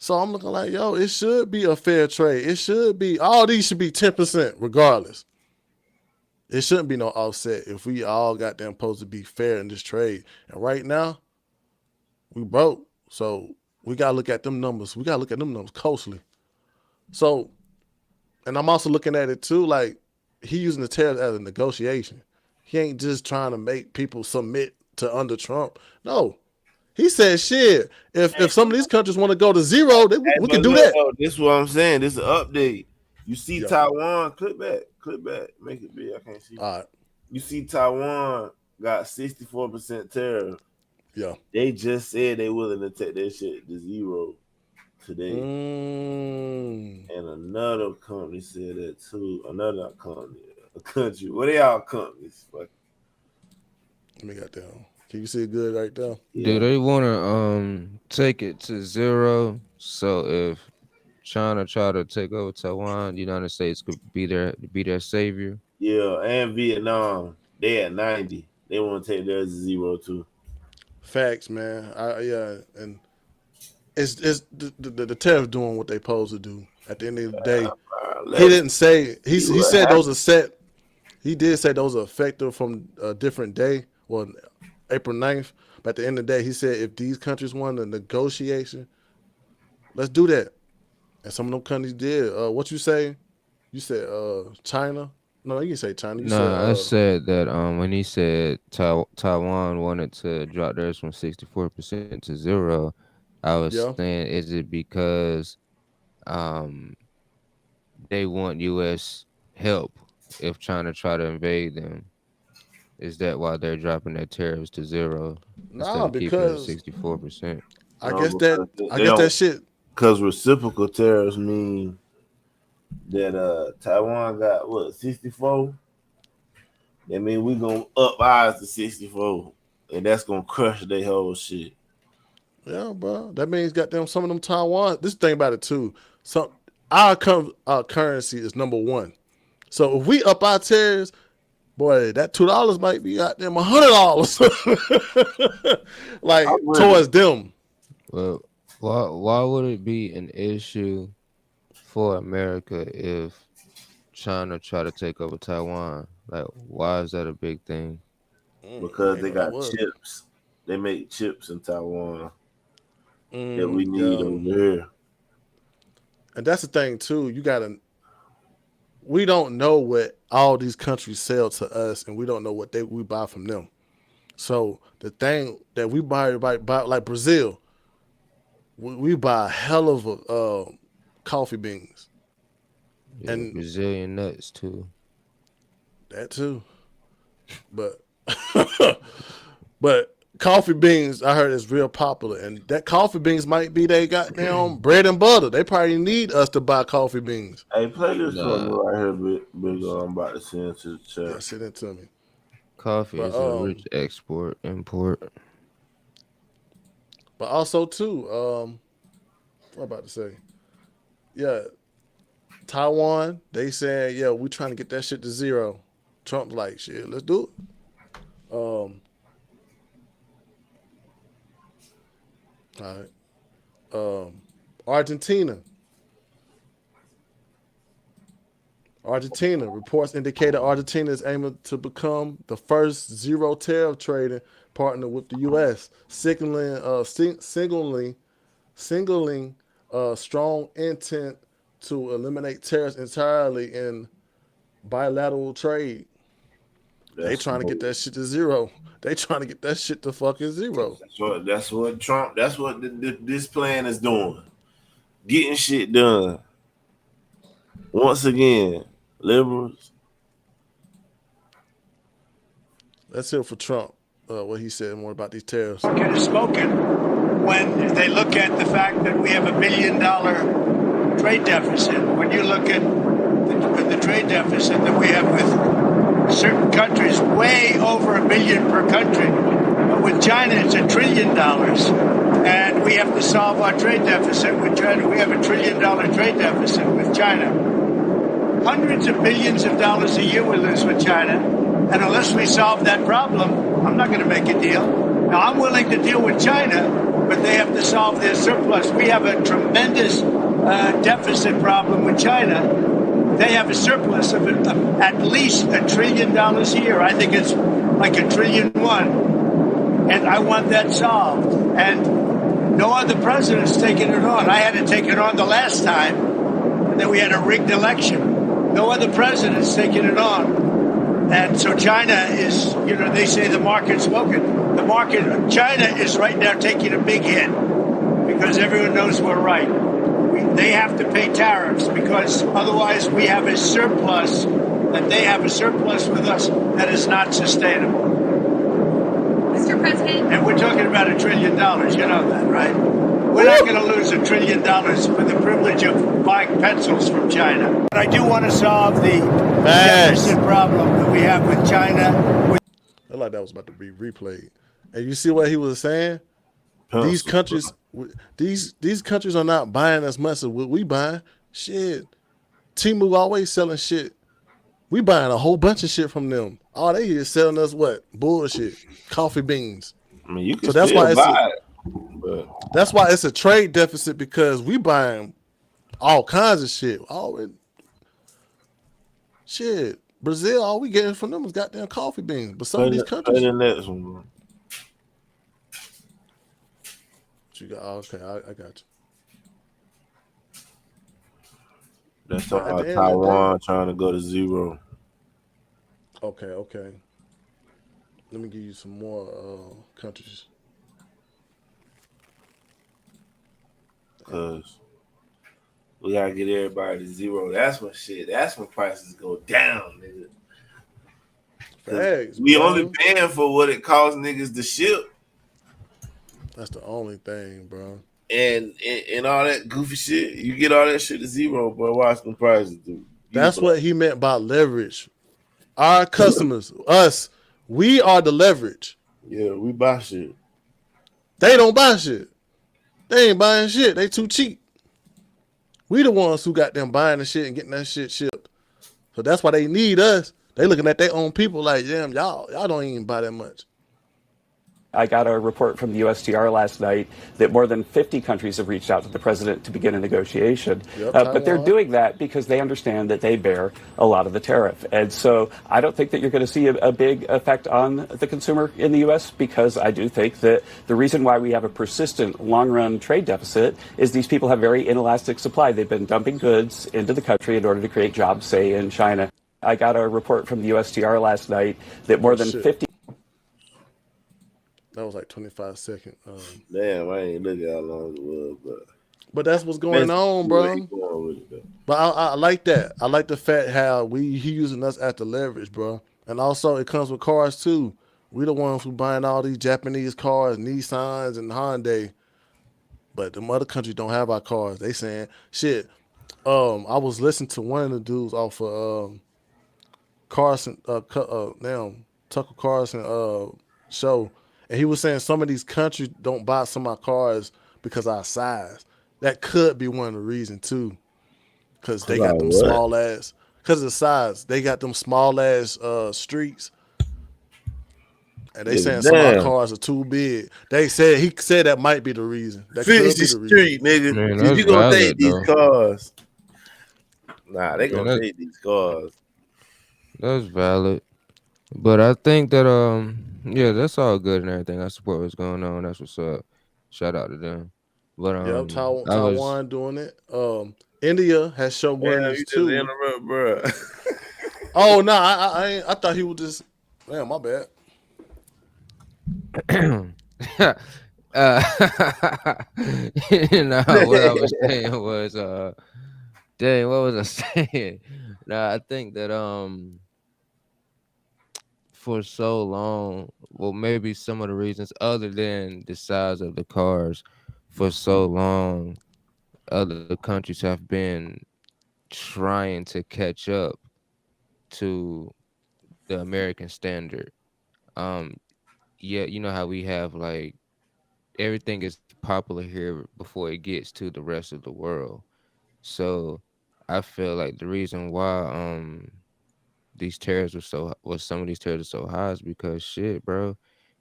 So I'm looking like, yo, it should be a fair trade. It should be, all these should be 10% regardless. It shouldn't be no offset if we all goddamn supposed to be fair in this trade. And right now, we broke. So we got to look at them numbers. We got to look at them numbers closely. So, and I'm also looking at it too, like, he using the tariffs as a negotiation. He ain't just trying to make people submit to under Trump. No. He said, shit, if some of these countries want to go to zero, we can do that. This is what I'm saying. This is an update. You see Taiwan, click back, make it big. I can't see. All right. You see Taiwan got 64% tariff. Yeah. They just said they willing to take that shit to zero today. And another company said that too. Another company, a country. What are y'all companies? Like, let me get down. Can you see it good right there? Do they want to take it to zero? So if China try to take over Taiwan, the United States could be their savior. Yeah, and Vietnam, they at 90. They want to take theirs to zero too. Facts, man. And it's the tariff doing what they supposed to do. At the end of the day, he didn't say he said those are set. He did say those are effective from a different day, well, April 9th. But at the end of the day, he said if these countries want a negotiation, let's do that. And some of them countries did. What you say? You said China. No, you didn't say China. I said that when he said Taiwan wanted to drop theirs from 64% to zero, I was saying, is it because they want U.S. help if China try to invade them? Is that why they're dropping their tariffs to zero instead of because keeping it 64%? I guess that shit. Because reciprocal tariffs mean that Taiwan got what, 64? That mean we gonna up ours to 64, and that's gonna crush their whole shit. Yeah, bro. That means goddamn some of them Taiwan. This thing about it too. Our currency is number one. So if we up our tariffs, boy, that $2 might be goddamn $100. Like towards them. Well, why would it be an issue for America if China try to take over Taiwan? Like, why is that a big thing? Because they got chips. They make chips in Taiwan that we need over here. And that's the thing too. We don't know what all these countries sell to us, and we don't know what we buy from them. So the thing that we buy like Brazil, we buy a hell of coffee beans. Yeah, and Brazilian nuts too. That too. But coffee beans, I heard, is real popular. And that coffee beans might be they goddamn bread and butter. They probably need us to buy coffee beans. Hey, play this for me right here, big. I'm about to send it to the chat. Yeah, send it to me. Coffee is a rich import. But also too, what I'm about to say? Yeah, Taiwan, they saying, yeah, we trying to get that shit to zero. Trump's like, shit, let's do it. All right. Argentina reports indicated Argentina is aiming to become the first zero tariff trading partner with the U.S., signaling strong intent to eliminate tariffs entirely in bilateral trade. They trying to get that shit to zero. They trying to get that shit to fucking zero. That's what Trump. That's what this plan is doing. Getting shit done. Once again, liberals. Let's hear for Trump what he said more about these tariffs. Get it spoken when they look at the fact that we have $1 billion trade deficit. When you look at the trade deficit that we have with certain countries, way over $1 billion per country. But with China, it's $1 trillion. And we have to solve our trade deficit with China. We have $1 trillion trade deficit with China. Hundreds of billions of dollars a year we lose with China. And unless we solve that problem, I'm not going to make a deal. Now, I'm willing to deal with China, but they have to solve their surplus. We have a tremendous deficit problem with China. They have a surplus of at least $1 trillion a year. I think it's like $1.1 trillion. And I want that solved. And no other president's taken it on. I had to take it on the last time. And then we had a rigged election. No other president's taken it on. And so China is, they say the market's looking. China is right now taking a big hit because everyone knows we're right. They have to pay tariffs because otherwise we have a surplus, and they have a surplus with us that is not sustainable. Mr. President. And we're talking about $1 trillion. You know that, right? We're not going to lose $1 trillion for the privilege of buying pencils from China. But I do want to solve the deficit problem that we have with China. I like that was about to be replayed. And you see what he was saying? These countries, these countries are not buying as much as what we buying. Shit, Temu always selling shit. We buying a whole bunch of shit from them. All they is selling us what? Bullshit, coffee beans. I mean, you can so that's still why buy it. But that's why it's a trade deficit because we buying all kinds of shit. Shit, Brazil, all we getting from them is goddamn coffee beans. But some of these countries. The next one, bro. You got, okay, I got you. That's talking about Taiwan trying to go to zero. Okay. Let me give you some more countries. Because we gotta get everybody to zero. That's when prices go down, nigga. Thanks, we bro. only paying for what it costs niggas to ship. That's the only thing, bro. And all that goofy shit, you get all that shit to zero, bro. Watch the prices do. That's what he meant by leverage. Our customers, us, we are the leverage. Yeah, we buy shit. They don't buy shit. They ain't buying shit. They too cheap. We the ones who got them buying the shit and getting that shit shipped. So that's why they need us. They looking at their own people like, damn, y'all don't even buy that much. I got a report from the USTR last night that more than 50 countries have reached out to the president to begin a negotiation. But they're doing that because they understand that they bear a lot of the tariff. And so I don't think that you're going to see a big effect on the consumer in the U.S. because I do think that the reason why we have a persistent long-run trade deficit is these people have very inelastic supply. They've been dumping goods into the country in order to create jobs, say, in China. I got a report from the USTR last night that more than 50... That was like 25 seconds. Damn, I ain't looking how long it was, but that's what's going on, bro. But I like that. I like the fact how he using us as the leverage, bro. And also it comes with cars too. We the ones who buying all these Japanese cars, Nissans and Hyundai. But the other countries don't have our cars. They saying shit. I was listening to one of the dudes off of Carson, Tucker Carlson show. And he was saying some of these countries don't buy some of our cars because of our size. That could be one of the reasons too. Because they got them small ass. Because of the size. They got them small ass streets. And they saying some of our cars are too big. He said that might be the reason. That finish the street, nigga. Man, you gonna take these cars. Nah, they gonna take these cars. That's valid. But I think that yeah, that's all good and everything. I support what's going on. That's what's up. Shout out to them. But Taiwan doing it. India has shown willingness too. Bro. Oh no, I thought he was just. Damn, my bad. What I was saying was, dang, what was I saying? I think that for so long, well, maybe some of the reasons other than the size of the cars, for so long, other countries have been trying to catch up to the American standard. Yeah, you know how we have like everything is popular here before it gets to the rest of the world. So I feel like the reason why some of these tariffs are so high is because shit, bro.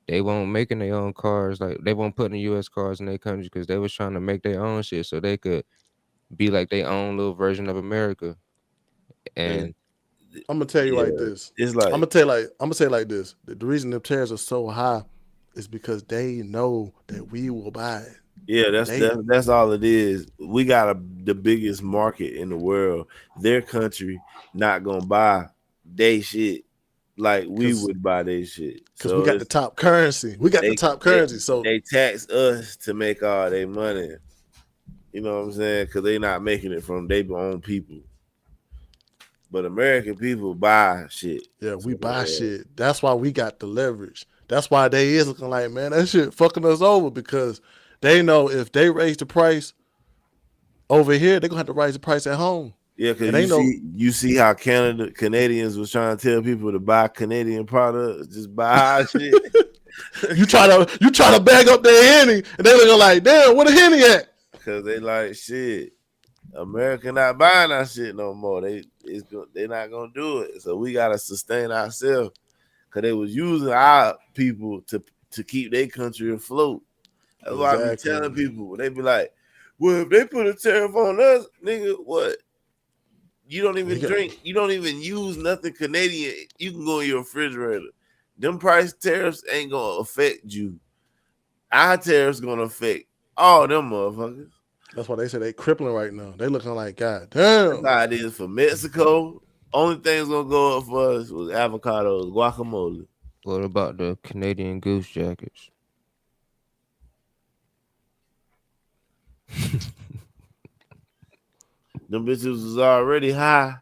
they won't making their own cars. Like they won't putting the U.S. cars in their country because they was trying to make their own shit so they could be like their own little version of America. And I'm gonna tell you like Yeah, this. it's like I'm gonna say it like this. The reason the tariffs are so high is because they know that we will buy it. yeah, that's all it is. We got the biggest market in the world. Their country not gonna buy they shit like we would buy their shit. Because we got the top currency. We got the top currency. So they tax us to make all their money. You know what I'm saying? Because they not making it from their own people. But American people buy shit. Yeah, we buy shit. That's why we got the leverage. That's why they is looking like, man, that shit fucking us over because they know if they raise the price over here, they're gonna have to raise the price at home. Yeah, because you see how Canadians was trying to tell people to buy Canadian products, just buy our shit. you try to bag up their Henny, and they looking like, damn, where the Henny at? Because they like shit. America not buying our shit no more. They not gonna do it. So we gotta sustain ourselves. Cause they was using our people to keep their country afloat. That's why I be telling people. They be like, well, if they put a tariff on us, nigga, what? You don't even drink. You don't even use nothing Canadian. You can go in your refrigerator. Them price tariffs ain't gonna affect you. Our tariffs gonna affect all them motherfuckers. That's why they say they crippling right now. They looking like, God damn. That's how it is for Mexico. Only thing's gonna go up for us was avocados, guacamole. What about the Canadian goose jackets? Them bitches was already high.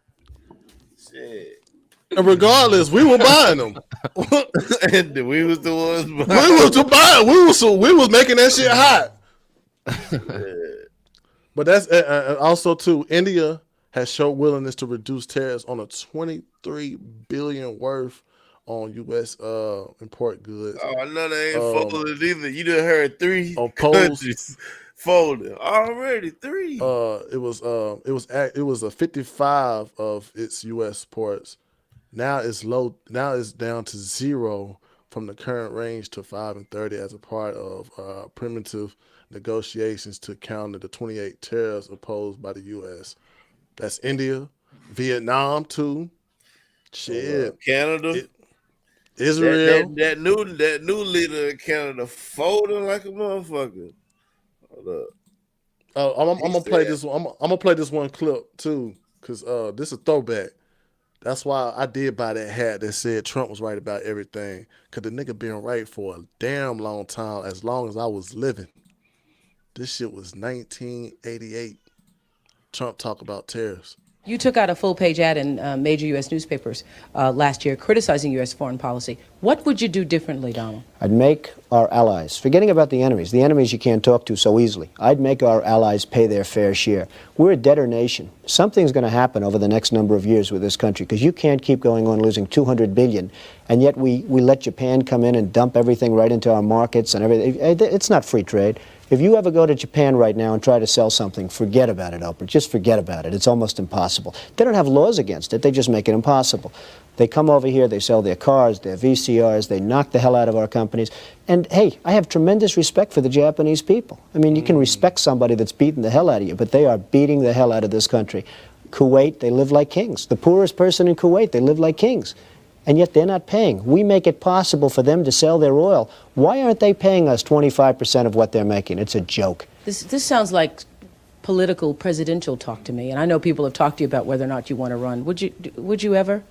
Shit. And regardless, we were buying them. And we was the ones buying. We was making that shit hot. But that's also too. India has shown willingness to reduce tariffs on a $23 billion worth on U.S. Import goods. Oh, I know they ain't folded either. You done heard 3 countries folded already. 3. It was a 55 of its U.S. ports. Now it's low. Now it's down to 0 from the current range to 5 and 30 as a part of primitive negotiations to counter the 28 tariffs imposed by the U.S. That's India, Vietnam too. Shit, Canada, Israel. That new leader in Canada folding like a motherfucker. Hold up. I'm gonna play this one. I'm gonna play this one clip too, cause this is a throwback. That's why I did buy that hat that said Trump was right about everything. Cause the nigga been right for a damn long time, as long as I was living. This shit was 1988. Trump talk about tariffs. You took out a full-page ad in major U.S. newspapers last year criticizing U.S. foreign policy. What would you do differently, Donald? I'd make our allies, forgetting about the enemies you can't talk to so easily, I'd make our allies pay their fair share. We're a debtor nation. Something's going to happen over the next number of years with this country because you can't keep going on losing $200 billion, and yet we let Japan come in and dump everything right into our markets and everything. It's not free trade. If you ever go to Japan right now and try to sell something, forget about it, Oprah. Just forget about it. It's almost impossible. They don't have laws against it. They just make it impossible. They come over here, they sell their cars, their VCRs, they knock the hell out of our companies. And, hey, I have tremendous respect for the Japanese people. I mean, you can respect somebody that's beating the hell out of you, but they are beating the hell out of this country. Kuwait, they live like kings. The poorest person in Kuwait, they live like kings. And yet they're not paying. We make it possible for them to sell their oil. Why aren't they paying us 25% of what they're making? It's a joke. This sounds like political presidential talk to me, and I know people have talked to you about whether or not you want to run. Would you ever?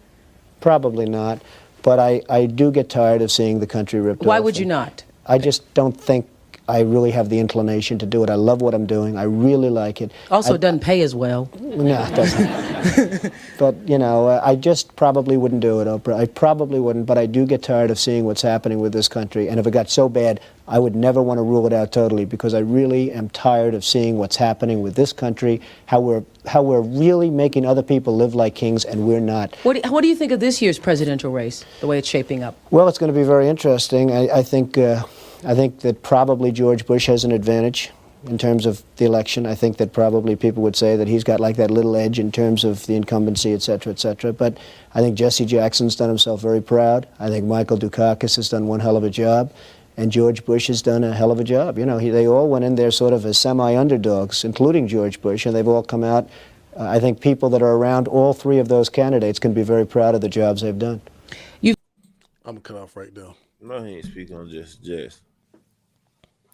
Probably not. But I do get tired of seeing the country ripped off. Why would you not? I just don't think I really have the inclination to do it. I love what I'm doing. I really like it. Also, it doesn't pay as well. No, it doesn't. But, you know, I just probably wouldn't do it, Oprah. I probably wouldn't, but I do get tired of seeing what's happening with this country. And if it got so bad, I would never want to rule it out totally because I really am tired of seeing what's happening with this country, how we're really making other people live like kings and we're not. What do you think of this year's presidential race, the way it's shaping up? Well, it's going to be very interesting. I think that probably George Bush has an advantage. in terms of the election. I think that probably people would say that he's got like that little edge in terms of the incumbency, et cetera, et cetera. But I think Jesse Jackson's done himself very proud. I think Michael Dukakis has done one hell of a job. And George Bush has done a hell of a job. You know, they all went in there sort of as semi-underdogs, including George Bush, and they've all come out. I think people that are around all three of those candidates can be very proud of the jobs they've done. I'm going to cut off right there. No, he ain't speaking on just.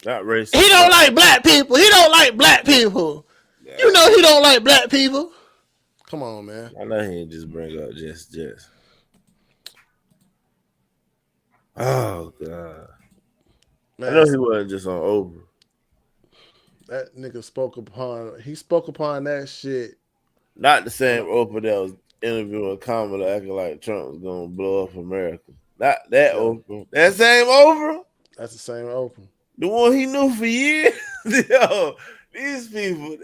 Not racist. He don't like black people. He don't like black people. Yeah. You know he don't like black people. Come on, man. I know he ain't just bring up just. Oh, God. Man, I know he wasn't just on Oprah. That nigga spoke upon that shit. Not the same Oprah that was interviewing Kamala acting like Trump was going to blow up America. Not that Oprah. That same Oprah? That's the same Oprah. The one he knew for years? Yo, these people,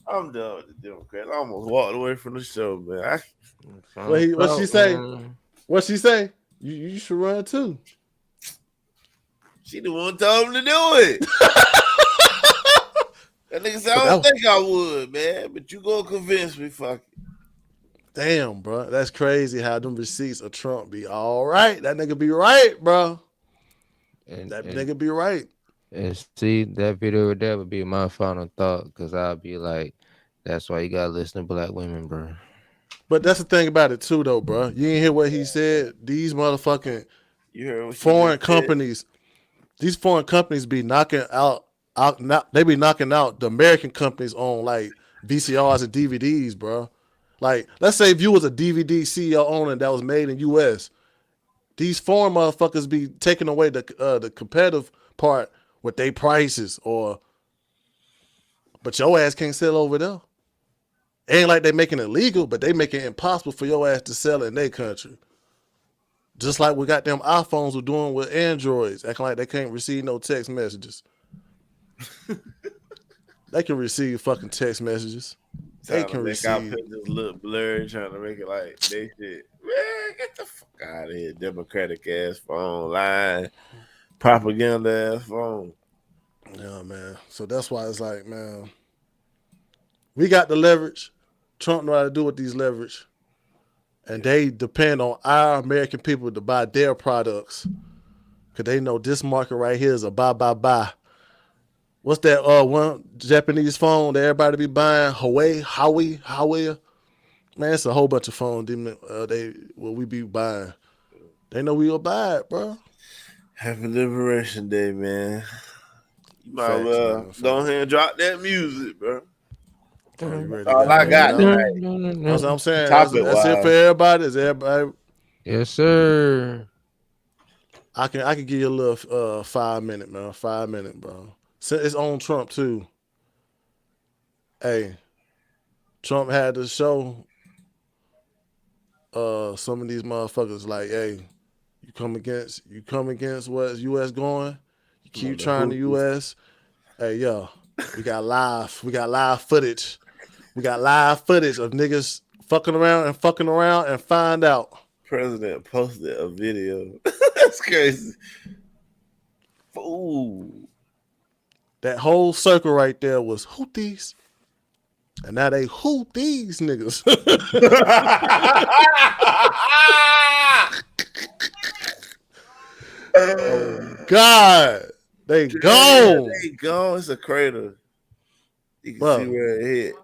I'm done with the Democrats. I almost walked away from the show, man. What she say? What she say? You should run too. She the one told him to do it. That nigga said, I don't think I would, man. But you gonna convince me, fuck it. Damn, bro. That's crazy how them receipts of Trump be all right. That nigga be right, bro. That nigga be right. And see, that video with that would be my final thought, because I'll be like, that's why you gotta listen to black women, bro. But that's the thing about it too, though, bro. You didn't hear what he said? These motherfucking foreign companies, these foreign companies be knocking out they be knocking out the American companies on like VCRs and DVDs, bro. Like, let's say if you was a DVD CEO owner that was made in U.S., these foreign motherfuckers be taking away the competitive part with their prices, but your ass can't sell over there. Ain't like they making it legal, but they making it impossible for your ass to sell in their country. Just like we got them iPhones were doing with Androids, acting like they can't receive no text messages. They can receive fucking text messages. They can receive. Our pictures look blurry, trying to make it like they shit. Man, get the fuck out of here, Democratic ass phone line, propaganda ass phone. Yeah, man. So that's why it's like, man, we got the leverage. Trump know how to do with these leverage, and they depend on our American people to buy their products, because they know this market right here is a buy. What's that one Japanese phone that everybody be buying? Huawei. Man, it's a whole bunch of phones we be buying. They know we will buy it, bro. Happy Liberation Day, man. You might as well go ahead and drop that music, bro. All I got tonight. That's what I'm saying. That's it for everybody. Is everybody? Yes, sir. I can give you a little 5 minute, man. 5 minute, bro. It's on Trump too. Hey, Trump had to show some of these motherfuckers like, hey, you come against what's U.S. going. You keep trying the U.S. Hey, yo, we got live footage. We got live footage of niggas fucking around and find out. President posted a video. That's crazy. Ooh. That whole circle right there was Houthis. And now they hoot these niggas. Oh, God. They gone. They gone. It's a crater. You can see where it hit.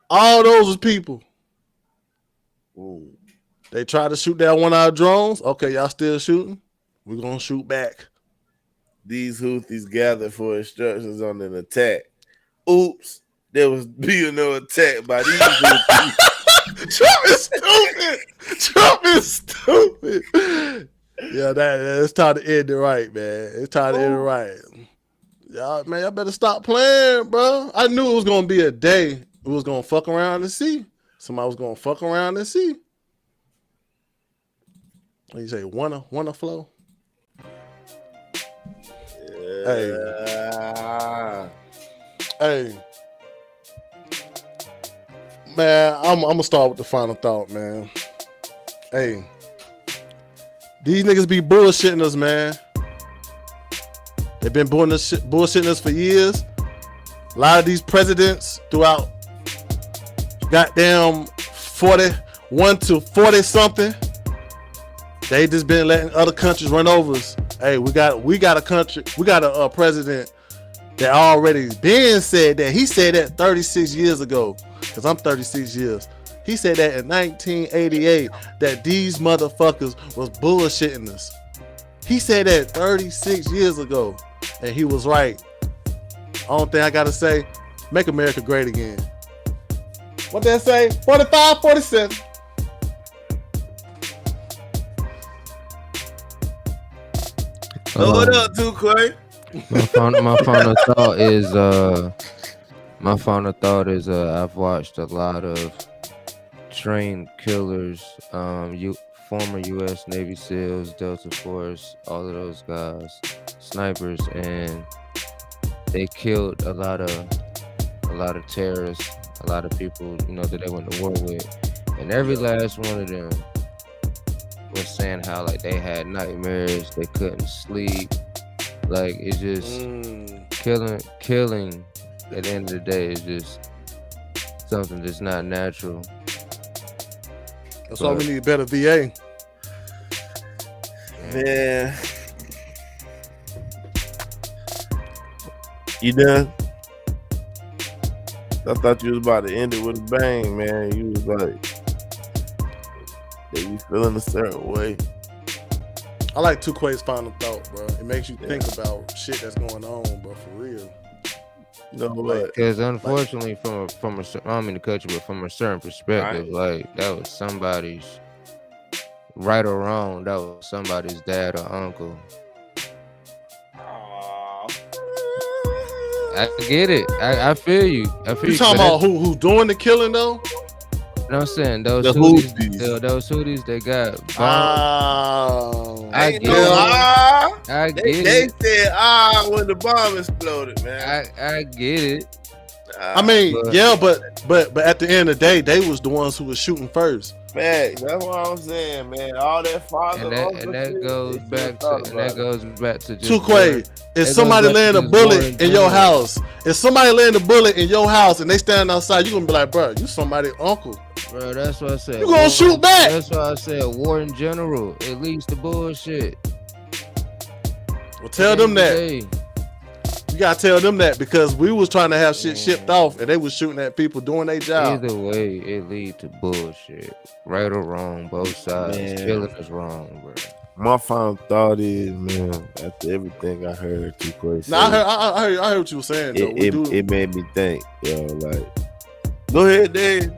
All those is people. Ooh. They tried to shoot down one of our drones. Okay, y'all still shooting? We're going to shoot back. These Houthis gathered for instructions on an attack. Oops. There was being no attack by these Houthis. Trump is stupid. Yeah, it's time to end it right, man. It's time to end it right. Y'all better stop playing, bro. I knew it was going to be a day we was going to fuck around and see. Somebody was going to fuck around and see. What you say, wanna flow? Yeah. Hey. Man, I'm going to start with the final thought, man. Hey. These niggas be bullshitting us, man. They've been bullshitting us for years. A lot of these presidents throughout goddamn 41 to 40 something, they just been letting other countries run over us. Hey, we got a country, we got a president that already been said that. He said that 36 years ago, because I'm 36 years. He said that in 1988 that these motherfuckers was bullshitting us. He said that 36 years ago, and he was right. Only thing I gotta say, make America great again. What they say? 45, 47. What up, Duquay? My final thought is I've watched a lot of trained killers, former U.S. Navy SEALs, Delta Force, all of those guys, snipers, and they killed a lot of terrorists, a lot of people, that they went to war with, and every last one of them was saying how like they had nightmares, they couldn't sleep, like it's just killing. At the end of the day, is just something that's not natural. That's why we need better VA. Man. You done? I thought you was about to end it with a bang, man. You was like, they be feeling a certain way. I like Tuquay's final thought, bro. It makes you think about shit that's going on, bro, for real. You know what? Because unfortunately, from a I don't mean to cut you, but from a certain perspective, like that was somebody's right or wrong. That was somebody's dad or uncle. I get it. I feel you. You talking about who doing the killing though? You know what I'm saying? Those hoodies they got bombed. I get it. I get it. They said when the bomb exploded, man. I get it. I mean, but at the end of the day, they was the ones who was shooting first. Man, that's what I'm saying, man. All that father, and that goes back to just Tuquay. If somebody laying a bullet in your house, and they stand outside, you gonna be like, bro, you somebody's uncle. Bro, that's what I said. You gonna shoot back? That's why I said war in general. It leads to bullshit. Well, tell them that. You gotta tell them that because we was trying to have shit shipped off and they was shooting at people doing their job. Either way, it leads to bullshit. Right or wrong, both sides. Killing is wrong, bro. My final thought is, man, after everything I heard Tuquay say, I heard what you were saying. Though. It made me think, like, go ahead, Dave.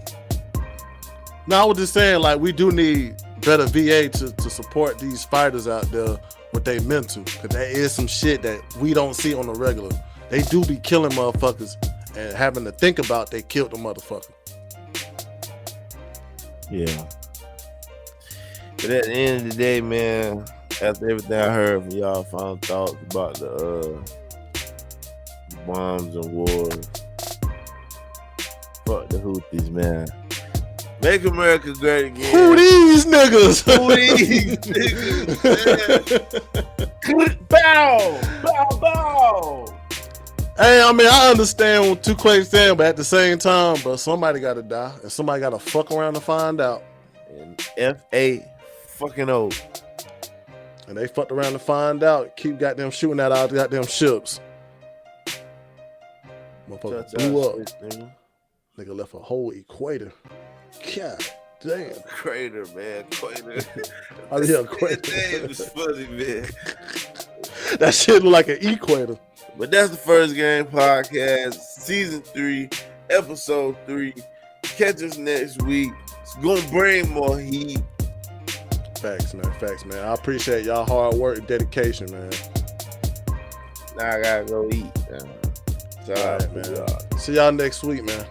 No, I was just saying, like, we do need better VA to support these fighters out there with they mental, because there is some shit that we don't see on the regular. They do be killing motherfuckers and having to think about they killed the motherfucker. Yeah. But at the end of the day, man, after everything I heard from y'all, final thoughts about the bombs and wars, fuck the Houthis, man. Make America great again. Who these niggas? Who these niggas, man? Bow! Bow! Bow! Hey, I mean, I understand what Tuquay's saying, but at the same time, but somebody got to die, and somebody got to fuck around to find out. And F.A. fucking O. And they fucked around to find out. Keep goddamn shooting at our goddamn ships. Motherfucker blew up. Nigga left a whole equator. God damn. Crater, man. Crater. Oh, yeah, crater. That name was funny, man. That shit look like an equator. But that's the First Game Podcast, Season 3, Episode 3. Catch us next week. It's going to bring more heat. Facts, man. I appreciate y'all hard work and dedication, man. Now I got to go eat. All right, man. See y'all next week, man.